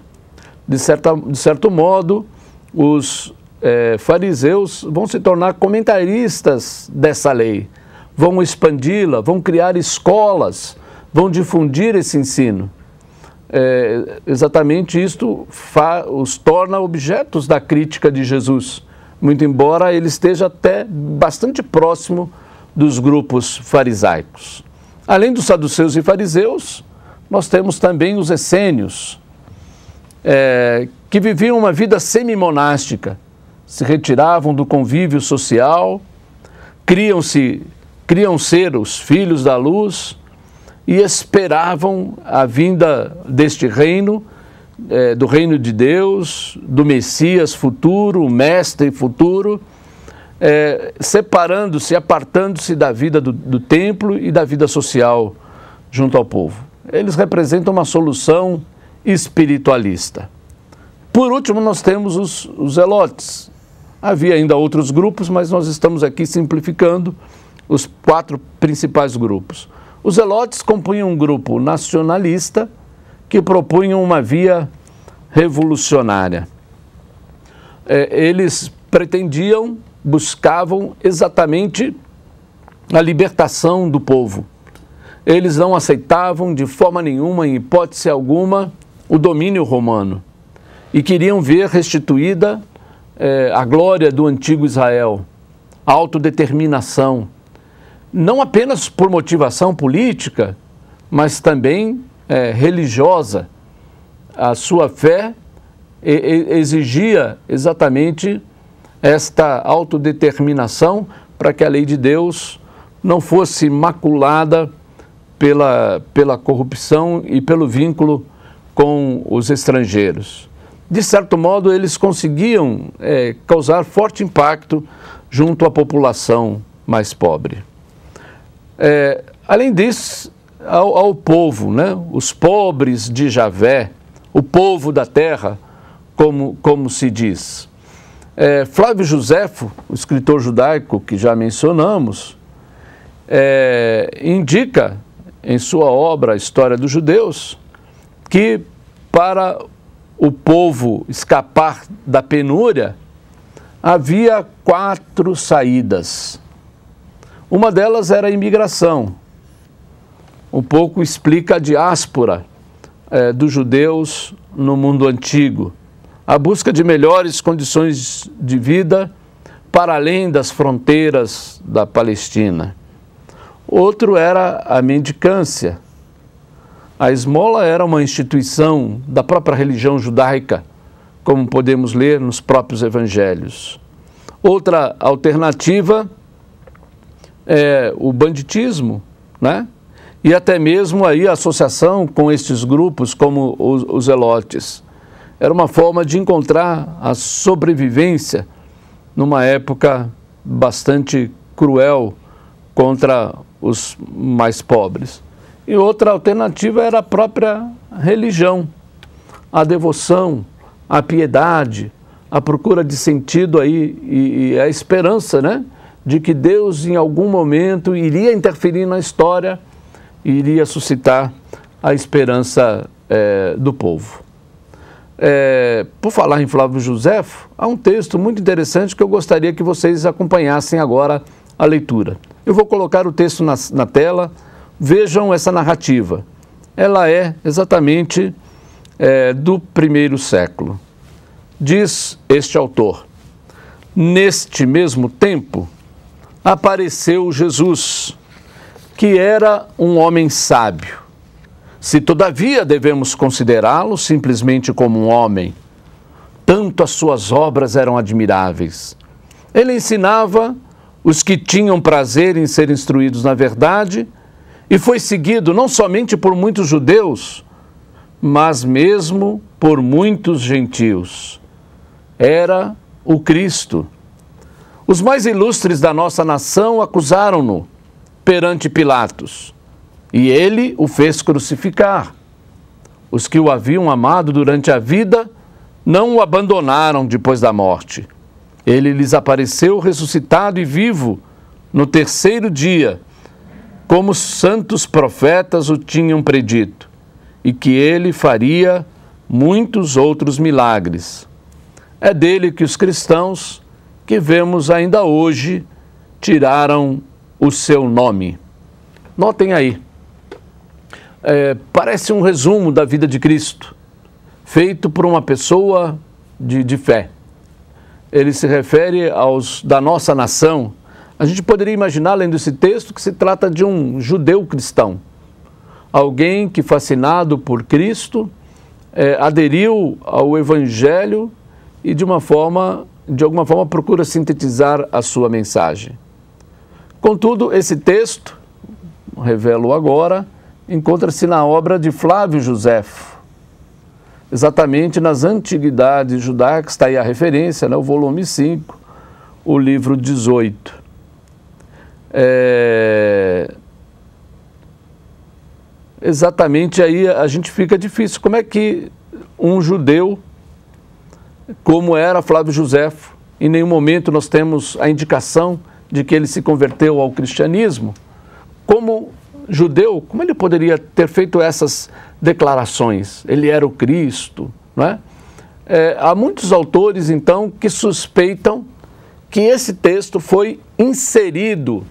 De certo modo, os fariseus vão se tornar comentaristas dessa lei, vão expandi-la, vão criar escolas, vão difundir esse ensino. Exatamente isto os torna objetos da crítica de Jesus, muito embora ele esteja até bastante próximo dos grupos farisaicos. Além dos saduceus e fariseus, nós temos também os essênios, que viviam uma vida semi-monástica, se retiravam do convívio social, criam ser os filhos da luz e esperavam a vinda deste reino, do reino de Deus, do Messias futuro, o Mestre futuro, separando-se, apartando-se da vida do templo e da vida social junto ao povo. Eles representam uma solução espiritualista. Por último, nós temos os zelotes. Havia ainda outros grupos, mas nós estamos aqui simplificando os 4 principais grupos. Os zelotes compunham um grupo nacionalista que propunham uma via revolucionária. Eles buscavam exatamente a libertação do povo. Eles não aceitavam de forma nenhuma, em hipótese alguma, o domínio romano e queriam ver restituída a glória do antigo Israel, a autodeterminação, não apenas por motivação política, mas também religiosa. A sua fé exigia exatamente esta autodeterminação para que a lei de Deus não fosse maculada pela corrupção e pelo vínculo com os estrangeiros. de certo modo, eles conseguiam causar forte impacto junto à população mais pobre. Além disso, ao povo, né? Os pobres de Javé, o povo da terra, como se diz. Flávio Joséfo, o escritor judaico que já mencionamos, indica em sua obra A História dos Judeus que para o povo escapar da penúria havia 4 saídas. Uma delas era a imigração. Um pouco explica a diáspora dos judeus no mundo antigo. A busca de melhores condições de vida para além das fronteiras da Palestina. Outro era a mendicância. A esmola era uma instituição da própria religião judaica, como podemos ler nos próprios evangelhos. Outra alternativa é o banditismo, né? E até mesmo aí a associação com estes grupos como os zelotes. Era uma forma de encontrar a sobrevivência numa época bastante cruel contra os mais pobres. E outra alternativa era a própria religião, a devoção, a piedade, a procura de sentido aí e a esperança, né, de que Deus em algum momento iria interferir na história e iria suscitar a esperança do povo. Por falar em Flávio Joséfo, há um texto muito interessante que eu gostaria que vocês acompanhassem agora a leitura. Eu vou colocar o texto na tela. Vejam essa narrativa. Ela é exatamente do 1º século. Diz este autor: neste mesmo tempo apareceu Jesus, que era um homem sábio. Se todavia devemos considerá-lo simplesmente como um homem, tanto as suas obras eram admiráveis. Ele ensinava os que tinham prazer em ser instruídos na verdade, e foi seguido não somente por muitos judeus, mas mesmo por muitos gentios. Era o Cristo. Os mais ilustres da nossa nação acusaram-no perante Pilatos, e ele o fez crucificar. Os que o haviam amado durante a vida não o abandonaram depois da morte. Ele lhes apareceu ressuscitado e vivo no 3º dia, como os santos profetas o tinham predito, e que ele faria muitos outros milagres. É dele que os cristãos, que vemos ainda hoje, tiraram o seu nome. Notem aí, parece um resumo da vida de Cristo, feito por uma pessoa de fé. Ele se refere aos da nossa nação. A gente poderia imaginar, lendo esse texto, que se trata de um judeu cristão. Alguém que, fascinado por Cristo, aderiu ao Evangelho e, de alguma forma, procura sintetizar a sua mensagem. Contudo, esse texto, revelo agora, encontra-se na obra de Flávio Joséfo. Exatamente nas Antiguidades Judaicas, está aí a referência, né, o volume 5, o livro 18. Exatamente aí a gente fica difícil. Como é que um judeu, como era Flávio Joséfo, em nenhum momento nós temos a indicação de que ele se converteu ao cristianismo? Como judeu, como ele poderia ter feito essas declarações? Ele era o Cristo, não é? Há muitos autores, então, que suspeitam que esse texto foi inserido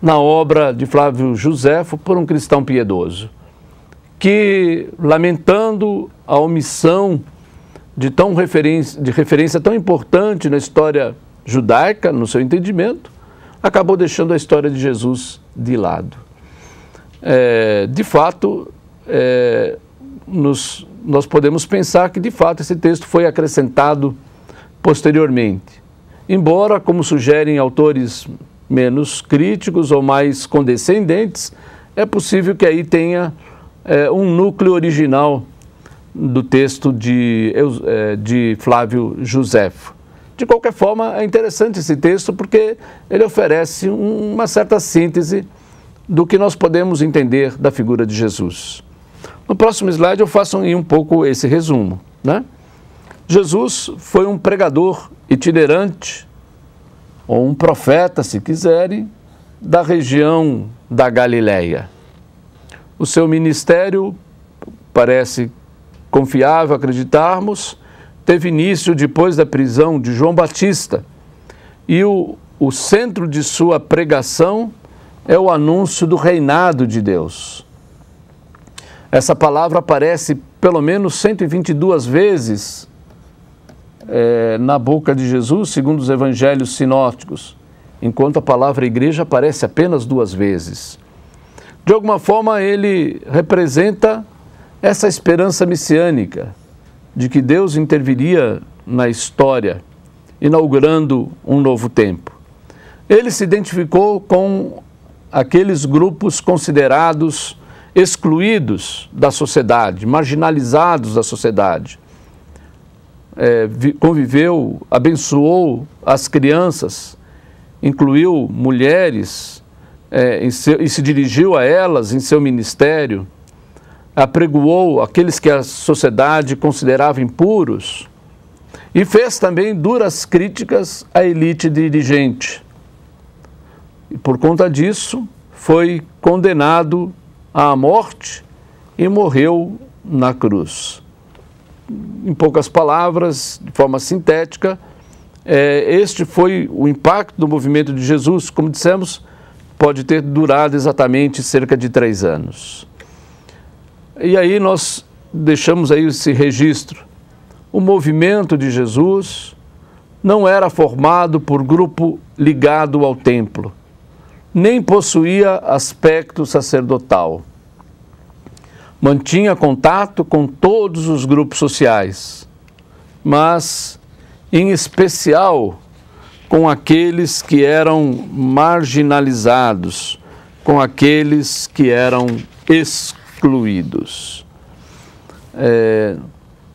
na obra de Flávio Joséfo por um cristão piedoso, que, lamentando a omissão de referência tão importante na história judaica, no seu entendimento, acabou deixando a história de Jesus de lado. De fato, nós podemos pensar que, de fato, esse texto foi acrescentado posteriormente. Embora, como sugerem autores menos críticos ou mais condescendentes, é possível que aí tenha um núcleo original do texto de Flávio Joséfo. De qualquer forma, é interessante esse texto porque ele oferece uma certa síntese do que nós podemos entender da figura de Jesus. No próximo slide eu faço um pouco esse resumo, né? Jesus foi um pregador itinerante, ou um profeta, se quiserem, da região da Galileia. O seu ministério, parece confiável acreditarmos, teve início depois da prisão de João Batista, e o centro de sua pregação é o anúncio do reinado de Deus. Essa palavra aparece pelo menos 122 vezes na boca de Jesus, segundo os evangelhos sinóticos, enquanto a palavra igreja aparece apenas 2 vezes. De alguma forma, ele representa essa esperança messiânica de que Deus interviria na história, inaugurando um novo tempo. Ele se identificou com aqueles grupos considerados excluídos da sociedade, marginalizados da sociedade. Conviveu, abençoou as crianças, incluiu mulheres e se dirigiu a elas em seu ministério, apregoou aqueles que a sociedade considerava impuros e fez também duras críticas à elite dirigente. E por conta disso, foi condenado à morte e morreu na cruz. Em poucas palavras, de forma sintética, este foi o impacto do movimento de Jesus. Como dissemos, pode ter durado exatamente cerca de 3 anos. E aí nós deixamos aí esse registro. O movimento de Jesus não era formado por grupo ligado ao templo, nem possuía aspecto sacerdotal. Mantinha contato com todos os grupos sociais, mas, em especial, com aqueles que eram marginalizados, com aqueles que eram excluídos.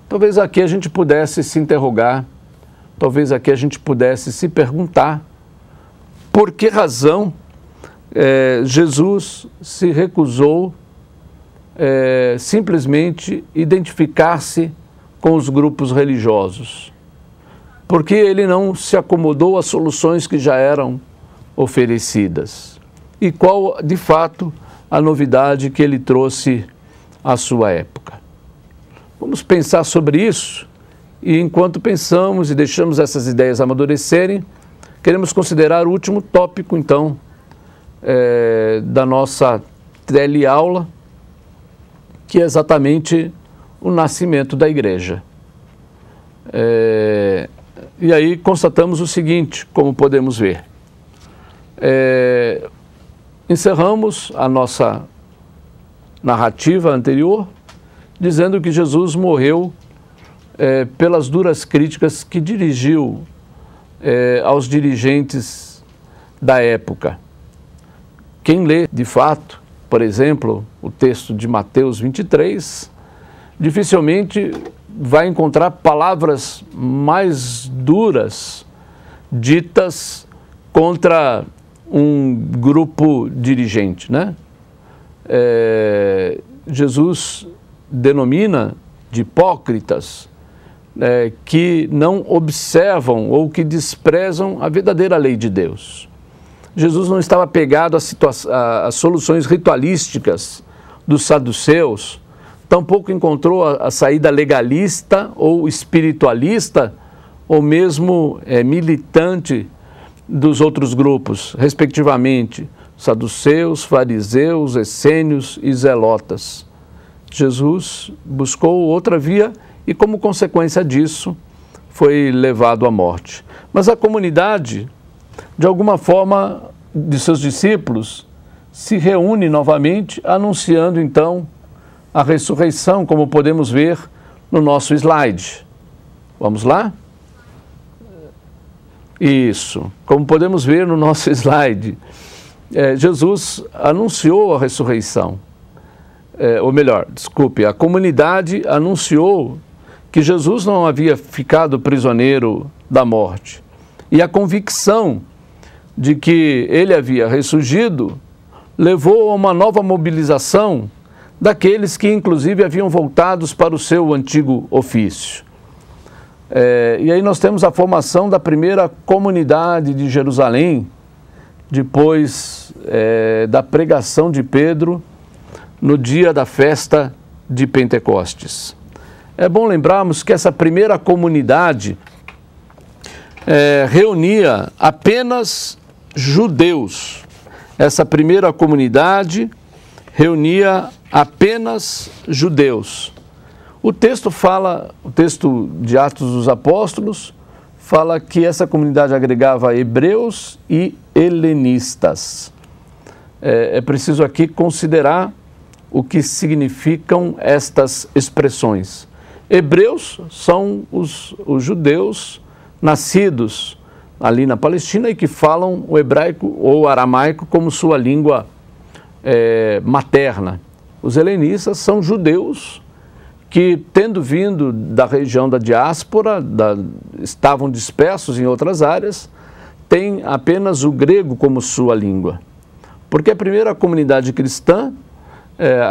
Talvez aqui a gente pudesse se interrogar, talvez aqui a gente pudesse se perguntar por que razão Jesus se recusou simplesmente identificar-se com os grupos religiosos. Porque ele não se acomodou às soluções que já eram oferecidas. E qual, de fato, a novidade que ele trouxe à sua época? Vamos pensar sobre isso e, enquanto pensamos e deixamos essas ideias amadurecerem, queremos considerar o último tópico, então, da nossa teleaula, que é exatamente o nascimento da igreja. E aí constatamos o seguinte, como podemos ver. Encerramos a nossa narrativa anterior dizendo que Jesus morreu pelas duras críticas que dirigiu aos dirigentes da época. Quem lê, de fato, por exemplo, o texto de Mateus 23, dificilmente vai encontrar palavras mais duras ditas contra um grupo dirigente, né? Jesus denomina de hipócritas que não observam ou que desprezam a verdadeira lei de Deus. Jesus não estava apegado às soluções ritualísticas dos saduceus, tampouco encontrou a saída legalista ou espiritualista, ou mesmo militante dos outros grupos, respectivamente, saduceus, fariseus, essênios e zelotas. Jesus buscou outra via e, como consequência disso, foi levado à morte. Mas a comunidade, de alguma forma, de seus discípulos, se reúne novamente, anunciando então a ressurreição, como podemos ver no nosso slide. Vamos lá? Isso, como podemos ver no nosso slide, Jesus anunciou a ressurreição. ou melhor, desculpe, a comunidade anunciou que Jesus não havia ficado prisioneiro da morte. E a convicção de que ele havia ressurgido levou a uma nova mobilização daqueles que, inclusive, haviam voltados para o seu antigo ofício. E aí nós temos a formação da primeira comunidade de Jerusalém, depois da pregação de Pedro, no dia da festa de Pentecostes. É bom lembrarmos que essa primeira comunidade reunia apenas judeus. Essa primeira comunidade reunia apenas judeus. O texto de Atos dos Apóstolos, fala que essa comunidade agregava hebreus e helenistas. É preciso aqui considerar o que significam estas expressões. Hebreus são os judeus nascidos ali na Palestina e que falam o hebraico ou aramaico como sua língua materna. Os helenistas são judeus que, tendo vindo da região da diáspora, estavam dispersos em outras áreas, têm apenas o grego como sua língua. Porque a primeira comunidade cristã,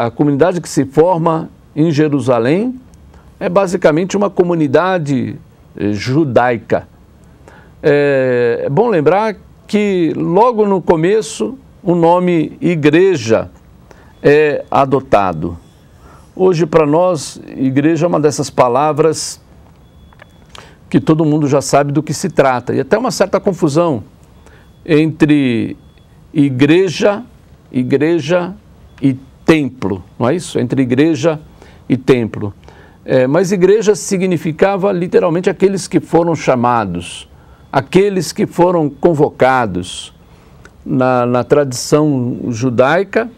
a comunidade que se forma em Jerusalém, é basicamente uma comunidade judaica. É bom lembrar que logo no começo o nome igreja é adotado. Hoje, para nós, igreja é uma dessas palavras que todo mundo já sabe do que se trata. E até uma certa confusão entre igreja e templo, não é isso? Entre igreja e templo. Mas igreja significava literalmente aqueles que foram chamados, aqueles que foram convocados. Na tradição judaica,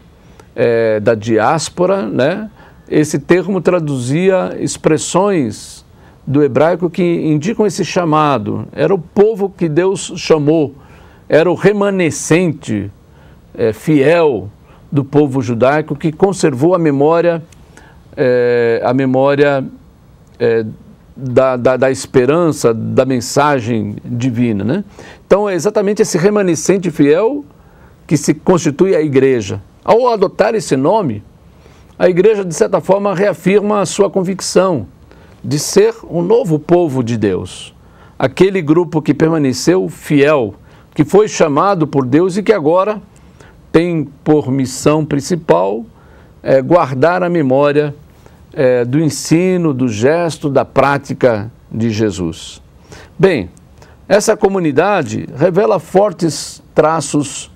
da diáspora, né? Esse termo traduzia expressões do hebraico que indicam esse chamado. Era o povo que Deus chamou, era o remanescente fiel do povo judaico que conservou a memória da esperança, da mensagem divina, né? Então é exatamente esse remanescente fiel que se constitui a igreja. Ao adotar esse nome, a igreja, de certa forma, reafirma a sua convicção de ser um novo povo de Deus. Aquele grupo que permaneceu fiel, que foi chamado por Deus e que agora tem por missão principal guardar a memória do ensino, do gesto, da prática de Jesus. Bem, essa comunidade revela fortes traços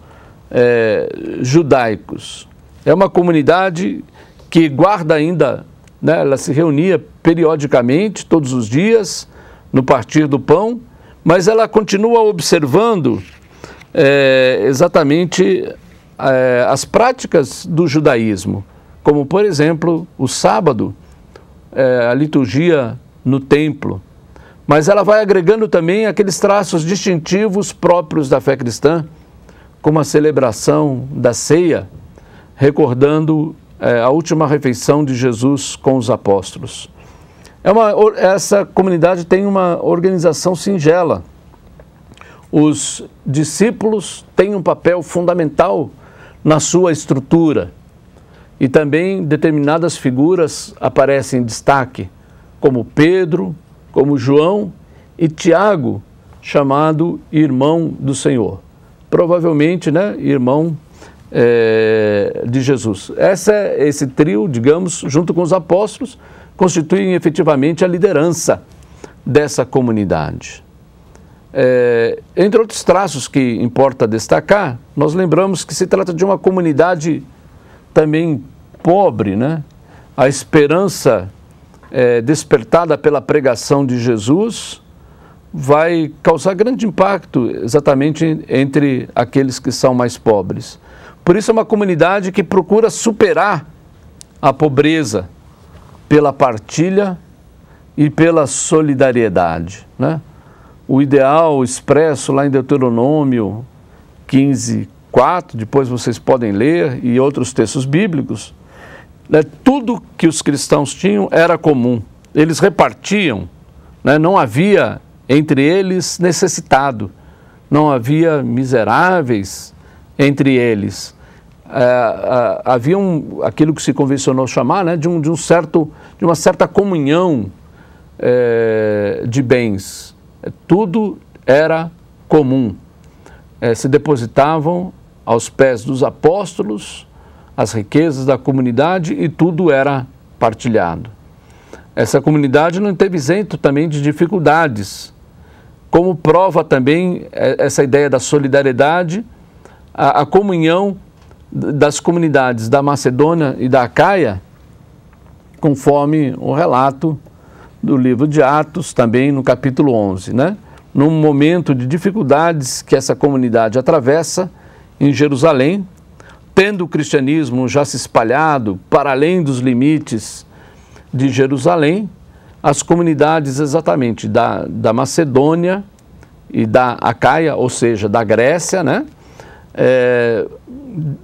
judaicos. É uma comunidade que guarda ainda, né, ela se reunia periodicamente, todos os dias, no partir do pão, mas ela continua observando exatamente as práticas do judaísmo, como, por exemplo, o sábado, a liturgia no templo. Mas ela vai agregando também aqueles traços distintivos próprios da fé cristã, como a celebração da ceia, recordando a última refeição de Jesus com os apóstolos. Essa comunidade tem uma organização singela. Os discípulos têm um papel fundamental na sua estrutura e também determinadas figuras aparecem em destaque, como Pedro, como João e Tiago, chamado irmão do Senhor. Provavelmente, né, irmão de Jesus. Esse trio, digamos, junto com os apóstolos, constituem efetivamente a liderança dessa comunidade. Entre outros traços que importa destacar, nós lembramos que se trata de uma comunidade também pobre, né? A esperança despertada pela pregação de Jesus vai causar grande impacto exatamente entre aqueles que são mais pobres. Por isso é uma comunidade que procura superar a pobreza pela partilha e pela solidariedade, né? O ideal expresso lá em Deuteronômio 15:4, depois vocês podem ler, e outros textos bíblicos, né, tudo que os cristãos tinham era comum. Eles repartiam, né, não havia entre eles necessitado, não havia miseráveis entre eles. Havia aquilo que se convencionou chamar, né, de uma certa comunhão de bens. Tudo era comum. Se depositavam aos pés dos apóstolos as riquezas da comunidade e tudo era partilhado. Essa comunidade não esteve isento também de dificuldades, como prova também essa ideia da solidariedade, a comunhão das comunidades da Macedônia e da Acaia, conforme o relato do livro de Atos, também no capítulo 11, né? Num momento de dificuldades que essa comunidade atravessa em Jerusalém, tendo o cristianismo já se espalhado para além dos limites de Jerusalém, as comunidades exatamente da Macedônia e da Acaia, ou seja, da Grécia, né?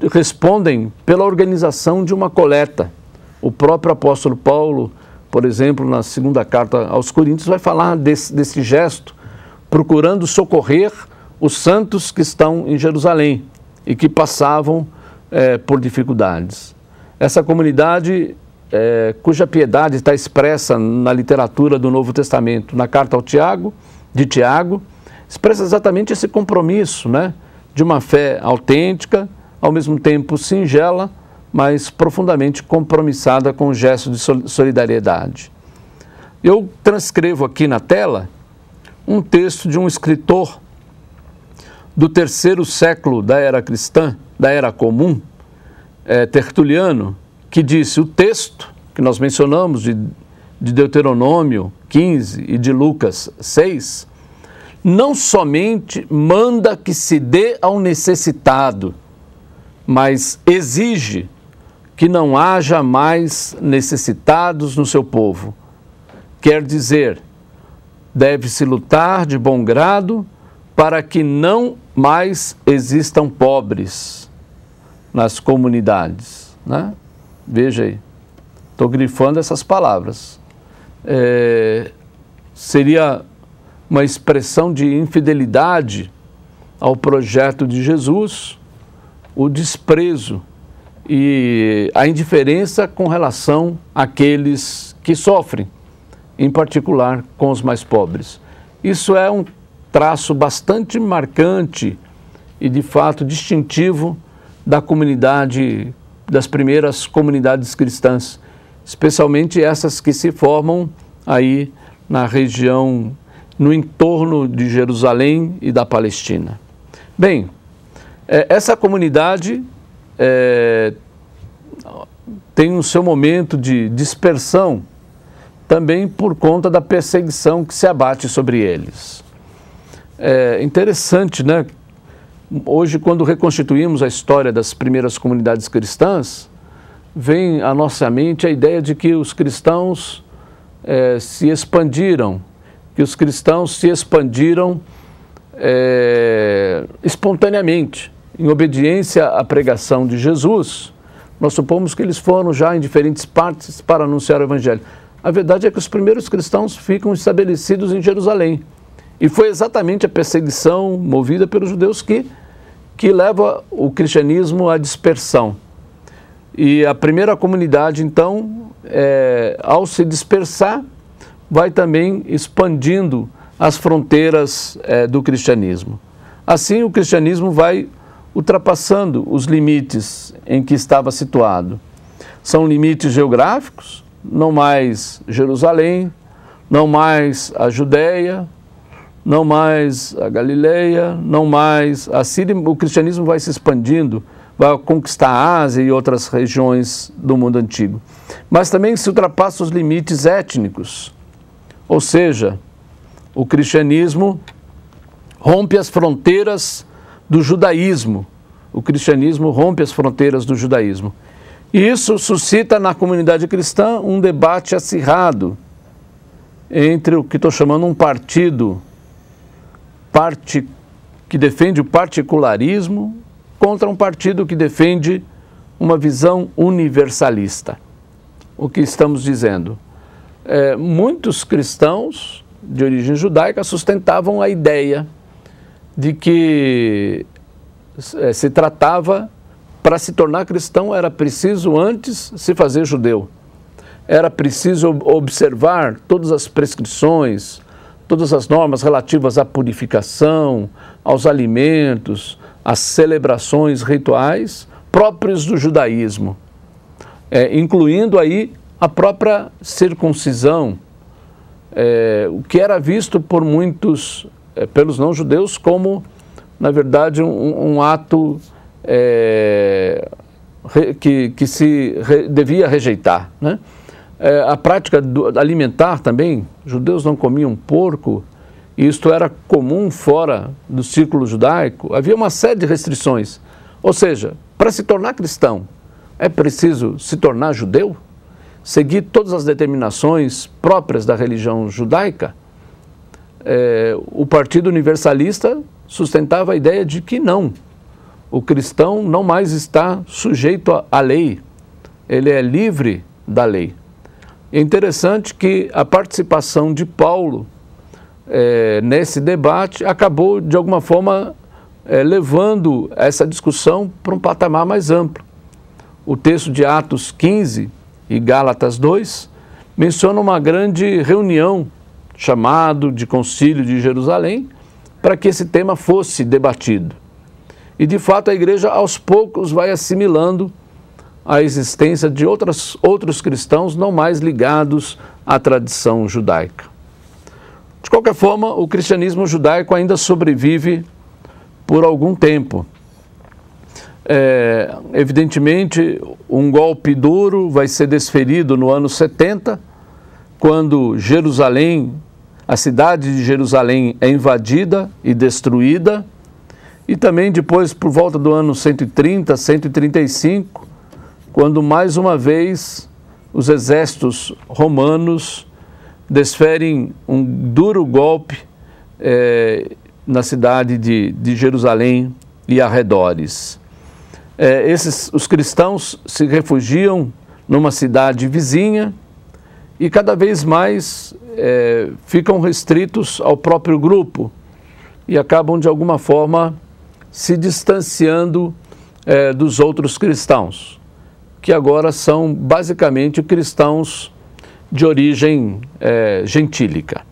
Respondem pela organização de uma coleta. O próprio apóstolo Paulo, por exemplo, na segunda carta aos Coríntios, vai falar desse gesto, procurando socorrer os santos que estão em Jerusalém e que passavam por dificuldades. Essa comunidade, cuja piedade está expressa na literatura do Novo Testamento, na carta de Tiago, expressa exatamente esse compromisso, né, de uma fé autêntica, ao mesmo tempo singela, mas profundamente compromissada com o gesto de solidariedade. Eu transcrevo aqui na tela um texto de um escritor do 3º século da era cristã, da era comum, Tertuliano, que disse: o texto que nós mencionamos de Deuteronômio 15 e de Lucas 6, não somente manda que se dê ao necessitado, mas exige que não haja mais necessitados no seu povo. Quer dizer, deve-se lutar de bom grado para que não mais existam pobres nas comunidades, né? Veja aí, estou grifando essas palavras. Seria uma expressão de infidelidade ao projeto de Jesus, o desprezo e a indiferença com relação àqueles que sofrem, em particular com os mais pobres. Isso é um traço bastante marcante e, de fato, distintivo da comunidade, das primeiras comunidades cristãs, especialmente essas que se formam aí na região, no entorno de Jerusalém e da Palestina. Bem, essa comunidade tem o seu momento de dispersão também por conta da perseguição que se abate sobre eles. É interessante, né? Hoje, quando reconstituímos a história das primeiras comunidades cristãs, vem à nossa mente a ideia de que os cristãos se expandiram, espontaneamente, em obediência à pregação de Jesus. Nós supomos que eles foram já em diferentes partes para anunciar o Evangelho. A verdade é que os primeiros cristãos ficam estabelecidos em Jerusalém. E foi exatamente a perseguição movida pelos judeus que leva o cristianismo à dispersão. E a primeira comunidade, então, ao se dispersar, vai também expandindo as fronteiras do cristianismo. Assim, o cristianismo vai ultrapassando os limites em que estava situado. São limites geográficos, não mais Jerusalém, não mais a Judéia, não mais a Galileia, não mais a Síria. O cristianismo vai se expandindo, vai conquistar a Ásia e outras regiões do mundo antigo. Mas também se ultrapassa os limites étnicos, ou seja, o cristianismo rompe as fronteiras do judaísmo. O cristianismo rompe as fronteiras do judaísmo. E isso suscita na comunidade cristã um debate acirrado entre o que estou chamando um partido que defende o particularismo contra um partido que defende uma visão universalista. o que estamos dizendo? Muitos cristãos de origem judaica sustentavam a ideia de que se tratava, para se tornar cristão, era preciso antes se fazer judeu. Era preciso observar todas as prescrições, todas as normas relativas à purificação, aos alimentos, às celebrações rituais próprios do judaísmo, incluindo aí a própria circuncisão, o que era visto por muitos, pelos não-judeus, como, na verdade, um ato que se devia rejeitar, né? A prática alimentar também, judeus não comiam porco, e isto era comum fora do círculo judaico. Havia uma série de restrições. Ou seja, para se tornar cristão, é preciso se tornar judeu? Seguir todas as determinações próprias da religião judaica? O Partido Universalista sustentava a ideia de que não. O cristão não mais está sujeito à lei. Ele é livre da lei. É interessante que a participação de Paulo nesse debate acabou, de alguma forma, levando essa discussão para um patamar mais amplo. O texto de Atos 15 e Gálatas 2 menciona uma grande reunião chamada de Concílio de Jerusalém para que esse tema fosse debatido. E, de fato, a igreja, aos poucos, vai assimilando a existência de outros cristãos não mais ligados à tradição judaica. De qualquer forma, o cristianismo judaico ainda sobrevive por algum tempo. Evidentemente, um golpe duro vai ser desferido no ano 70, quando Jerusalém, a cidade de Jerusalém, é invadida e destruída, e também depois, por volta do ano 130, 135, quando mais uma vez os exércitos romanos desferem um duro golpe na cidade de Jerusalém e arredores. Os cristãos se refugiam numa cidade vizinha e cada vez mais ficam restritos ao próprio grupo e acabam, de alguma forma, se distanciando dos outros cristãos, que agora são basicamente cristãos de origem gentílica.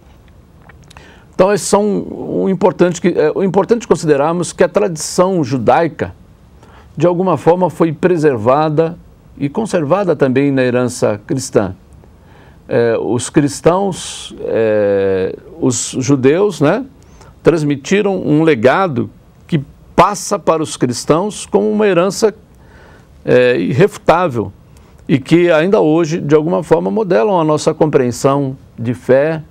Então, esses são o importante considerarmos que a tradição judaica, de alguma forma, foi preservada e conservada também na herança cristã. Os cristãos, os judeus, né, transmitiram um legado que passa para os cristãos como uma herança irrefutável e que ainda hoje, de alguma forma, modelam a nossa compreensão de fé,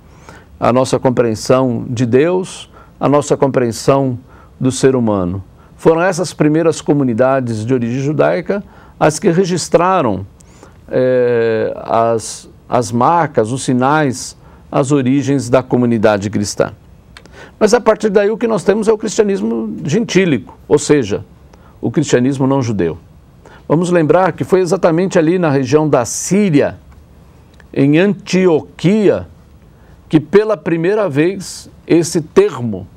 a nossa compreensão de Deus, a nossa compreensão do ser humano. Foram essas primeiras comunidades de origem judaica as que registraram as marcas, os sinais, as origens da comunidade cristã. Mas a partir daí o que nós temos é o cristianismo gentílico, ou seja, o cristianismo não judeu. Vamos lembrar que foi exatamente ali na região da Síria, em Antioquia, que pela primeira vez esse termo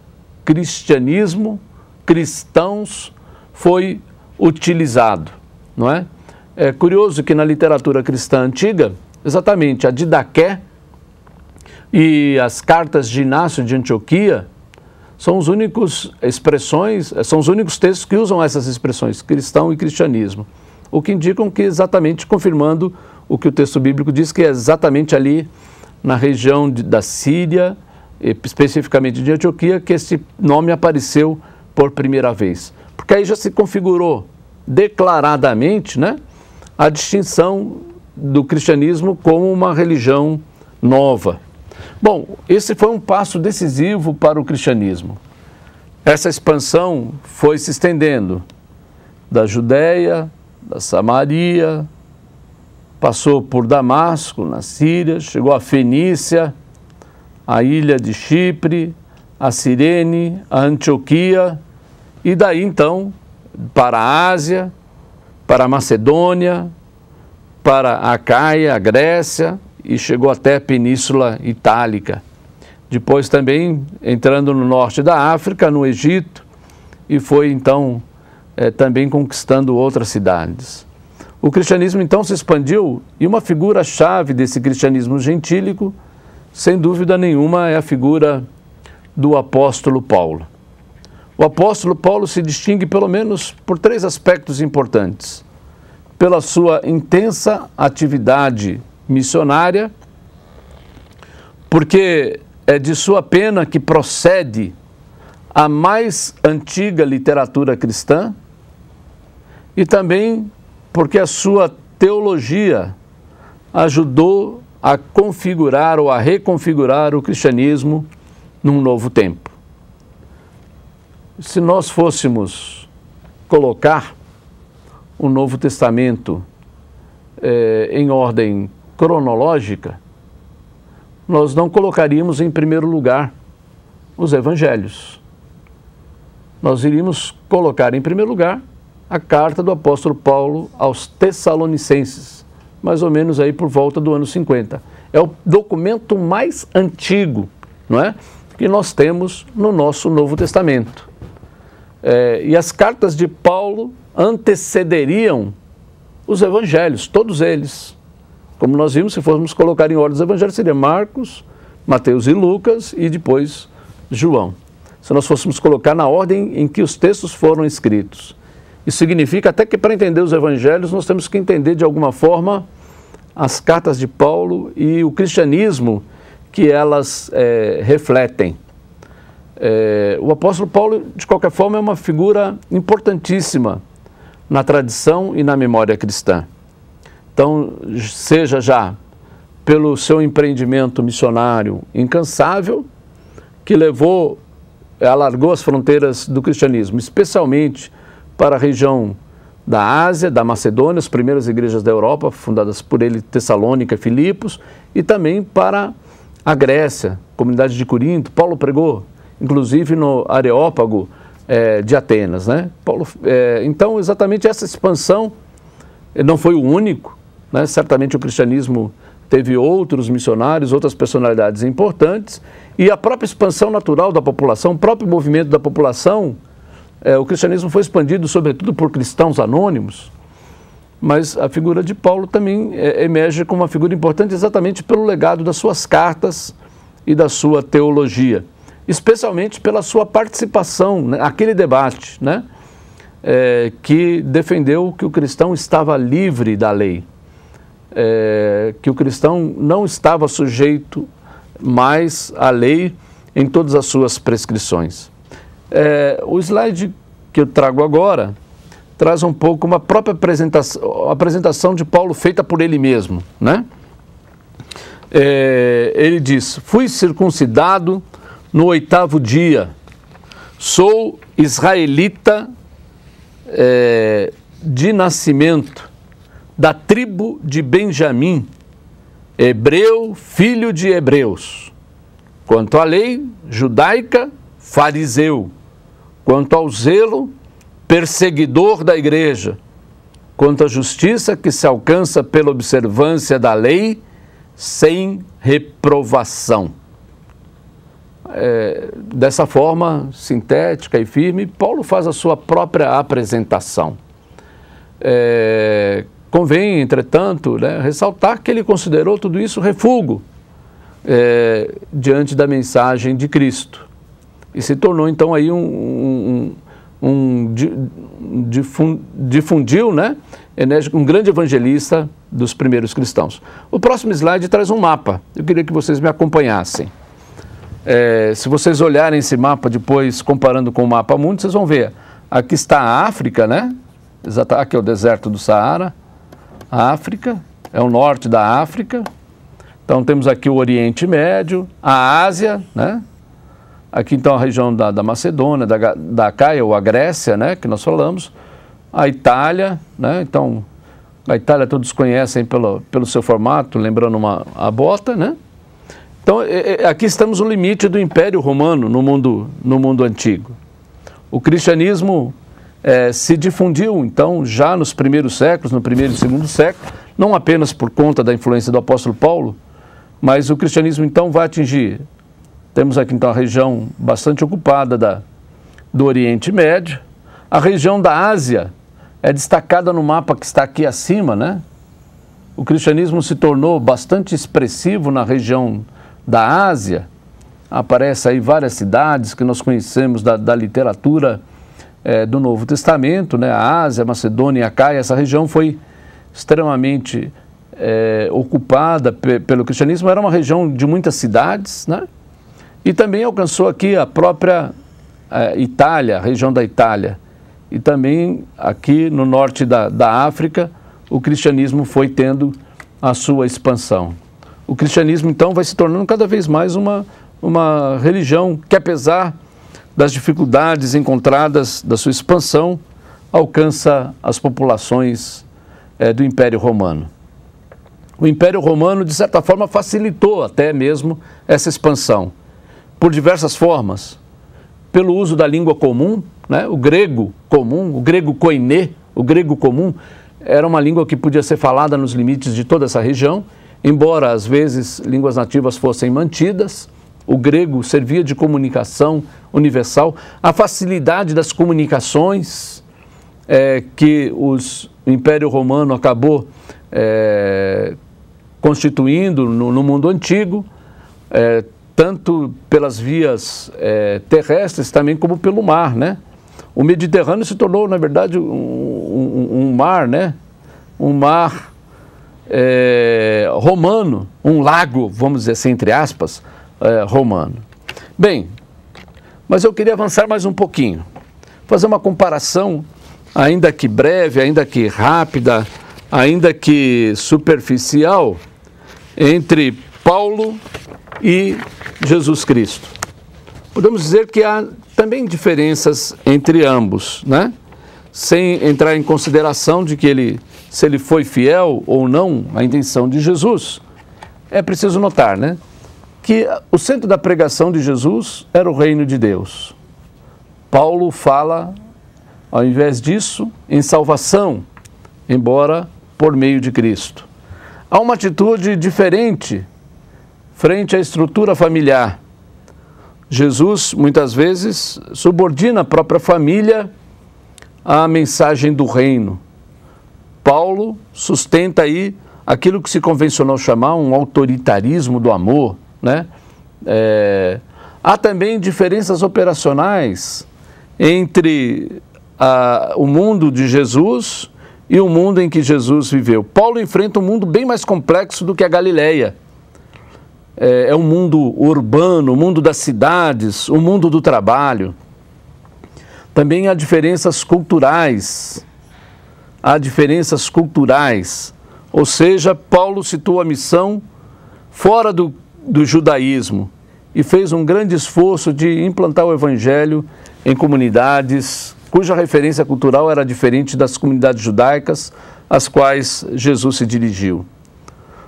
cristianismo, cristãos, foi utilizado, não é? É curioso que na literatura cristã antiga, exatamente a Didaqué e as cartas de Inácio de Antioquia são os únicos textos que usam essas expressões, cristão e cristianismo, o que indicam que exatamente confirmando o que o texto bíblico diz, que é exatamente ali na região da Síria, especificamente de Antioquia, que esse nome apareceu por primeira vez. Porque aí já se configurou declaradamente, né, a distinção do cristianismo como uma religião nova. Bom, esse foi um passo decisivo para o cristianismo. Essa expansão foi se estendendo da Judéia, da Samaria, passou por Damasco, na Síria, chegou a Fenícia, a ilha de Chipre, a Cirene, a Antioquia, e daí então para a Ásia, para a Macedônia, para a Caia, a Grécia, e chegou até a Península Itálica. Depois também entrando no norte da África, no Egito, e foi então também conquistando outras cidades. O cristianismo então se expandiu, e uma figura-chave desse cristianismo gentílico, sem dúvida nenhuma, é a figura do apóstolo Paulo. O apóstolo Paulo se distingue pelo menos por 3 aspectos importantes. Pela sua intensa atividade missionária, porque é de sua pena que procede a mais antiga literatura cristã, e também porque a sua teologia ajudou a configurar ou a reconfigurar o cristianismo num novo tempo. Se nós fôssemos colocar o Novo Testamento em ordem cronológica, nós não colocaríamos em primeiro lugar os evangelhos. Nós iríamos colocar em primeiro lugar a carta do apóstolo Paulo aos Tessalonicenses, mais ou menos aí por volta do ano 50. É o documento mais antigo, não é, que nós temos no nosso Novo Testamento. E as cartas de Paulo antecederiam os evangelhos, todos eles. Como nós vimos, se fôssemos colocar em ordem os evangelhos, seria Marcos, Mateus e Lucas e depois João. Se nós fôssemos colocar na ordem em que os textos foram escritos. Isso significa até que para entender os evangelhos nós temos que entender de alguma forma as cartas de Paulo e o cristianismo que elas refletem. O apóstolo Paulo, de qualquer forma, é uma figura importantíssima na tradição e na memória cristã. Então, seja já pelo seu empreendimento missionário incansável, que alargou as fronteiras do cristianismo, especialmente para a região da Ásia, da Macedônia, as primeiras igrejas da Europa, fundadas por ele, Tessalônica e Filipos, e também para a Grécia, comunidade de Corinto. Paulo pregou, inclusive, no Areópago de Atenas, né? Então, exatamente essa expansão não foi o único, né? Certamente o cristianismo teve outros missionários, outras personalidades importantes, e a própria expansão natural da população, o próprio movimento da população, o cristianismo foi expandido sobretudo por cristãos anônimos, mas a figura de Paulo também emerge como uma figura importante exatamente pelo legado das suas cartas e da sua teologia, especialmente pela sua participação naquele debate, né, que defendeu que o cristão estava livre da lei, que o cristão não estava sujeito mais à lei em todas as suas prescrições. O slide que eu trago agora traz um pouco uma própria apresentação de Paulo feita por ele mesmo, né? Ele diz: fui circuncidado no 8º dia, sou israelita de nascimento, da tribo de Benjamim, hebreu, filho de hebreus. Quanto à lei judaica, fariseu. Quanto ao zelo, perseguidor da igreja. Quanto à justiça que se alcança pela observância da lei, sem reprovação. Dessa forma sintética e firme, Paulo faz a sua própria apresentação. Convém, entretanto, né, ressaltar que ele considerou tudo isso refúgio diante da mensagem de Cristo. E se tornou, então, aí difundiu, né, enérgico, um grande evangelista dos primeiros cristãos. O próximo slide traz um mapa. Eu queria que vocês me acompanhassem. Se vocês olharem esse mapa depois, comparando com o mapa mundo, vocês vão ver. Aqui está a África, né? Aqui é o deserto do Saara. A África, é o norte da África. Então temos aqui o Oriente Médio, a Ásia, né? Aqui então a região da Macedônia, da Caia, ou a Grécia, né, que nós falamos, a Itália, né? Então a Itália todos conhecem pelo seu formato, lembrando a bota, né? Então aqui estamos no limite do Império Romano no mundo antigo. O cristianismo se difundiu então já nos primeiros séculos, no primeiro e segundo século, não apenas por conta da influência do apóstolo Paulo, mas o cristianismo então vai atingir, temos aqui então a região bastante ocupada do Oriente Médio, a região da Ásia é destacada no mapa que está aqui acima, né? O cristianismo se tornou bastante expressivo na região da Ásia, aparecem aí várias cidades que nós conhecemos da literatura do Novo Testamento, né? A Ásia, a Macedônia e a Caia, essa região foi extremamente ocupada pelo cristianismo, era uma região de muitas cidades, né? E também alcançou aqui a própria Itália, a região da Itália. E também aqui no norte da África, o cristianismo foi tendo a sua expansão. O cristianismo, então, vai se tornando cada vez mais uma religião que, apesar das dificuldades encontradas da sua expansão, alcança as populações do Império Romano. O Império Romano, de certa forma, facilitou até mesmo essa expansão, por diversas formas. Pelo uso da língua comum, né? O grego comum, o grego koiné, o grego comum, era uma língua que podia ser falada nos limites de toda essa região, embora às vezes línguas nativas fossem mantidas. O grego servia de comunicação universal. A facilidade das comunicações que o Império Romano acabou constituindo no mundo antigo, tanto pelas vias terrestres também como pelo mar, né? O Mediterrâneo se tornou, na verdade, um mar, né? Um mar romano, um lago, vamos dizer assim, entre aspas, romano. Bem, mas eu queria avançar mais um pouquinho, fazer uma comparação, ainda que breve, ainda que rápida, ainda que superficial, entre Paulo e Jesus Cristo. Podemos dizer que há também diferenças entre ambos, né? Sem entrar em consideração de que se ele foi fiel ou não à intenção de Jesus, é preciso notar, né, que o centro da pregação de Jesus era o reino de Deus. Paulo fala, ao invés disso, em salvação, embora por meio de Cristo. Há uma atitude diferente frente à estrutura familiar. Jesus, muitas vezes, subordina a própria família à mensagem do reino. Paulo sustenta aí aquilo que se convencionou chamar um autoritarismo do amor, né? Há também diferenças operacionais entre o mundo de Jesus e o mundo em que Jesus viveu. Paulo enfrenta um mundo bem mais complexo do que a Galileia. É um mundo urbano, o mundo das cidades, o mundo do trabalho. Também há diferenças culturais. Ou seja, Paulo situa a missão fora do judaísmo e fez um grande esforço de implantar o evangelho em comunidades cuja referência cultural era diferente das comunidades judaicas às quais Jesus se dirigiu.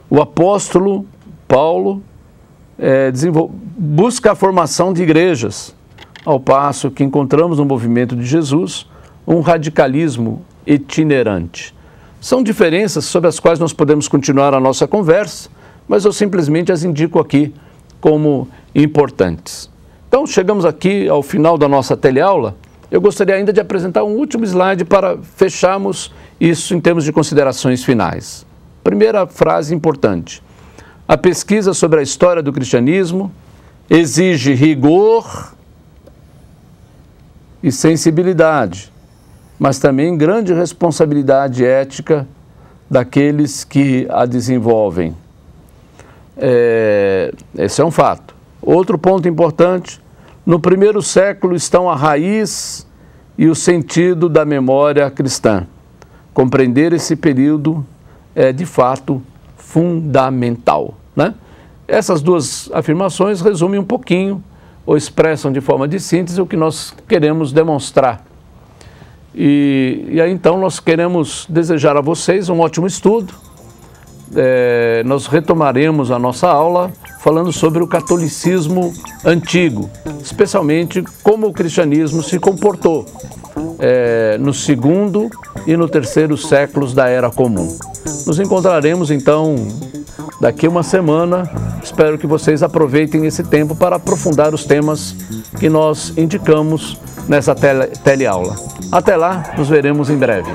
O apóstolo Paulo busca a formação de igrejas, ao passo que encontramos no movimento de Jesus um radicalismo itinerante. São diferenças sobre as quais nós podemos continuar a nossa conversa, mas eu simplesmente as indico aqui como importantes. Então, chegamos aqui ao final da nossa teleaula. Eu gostaria ainda de apresentar um último slide para fecharmos isso em termos de considerações finais. Primeira frase importante. A pesquisa sobre a história do cristianismo exige rigor e sensibilidade, mas também grande responsabilidade ética daqueles que a desenvolvem. Esse é um fato. Outro ponto importante, no primeiro século estão a raiz e o sentido da memória cristã. Compreender esse período é, de fato, fundamental, né? Essas duas afirmações resumem um pouquinho, ou expressam de forma de síntese, o que nós queremos demonstrar. E aí, então, nós queremos desejar a vocês um ótimo estudo. Nós retomaremos a nossa aula falando sobre o catolicismo antigo, especialmente como o cristianismo se comportou no segundo e no terceiro séculos da Era Comum. Nos encontraremos então daqui a uma semana. Espero que vocês aproveitem esse tempo para aprofundar os temas que nós indicamos nessa teleaula. Até lá, nos veremos em breve.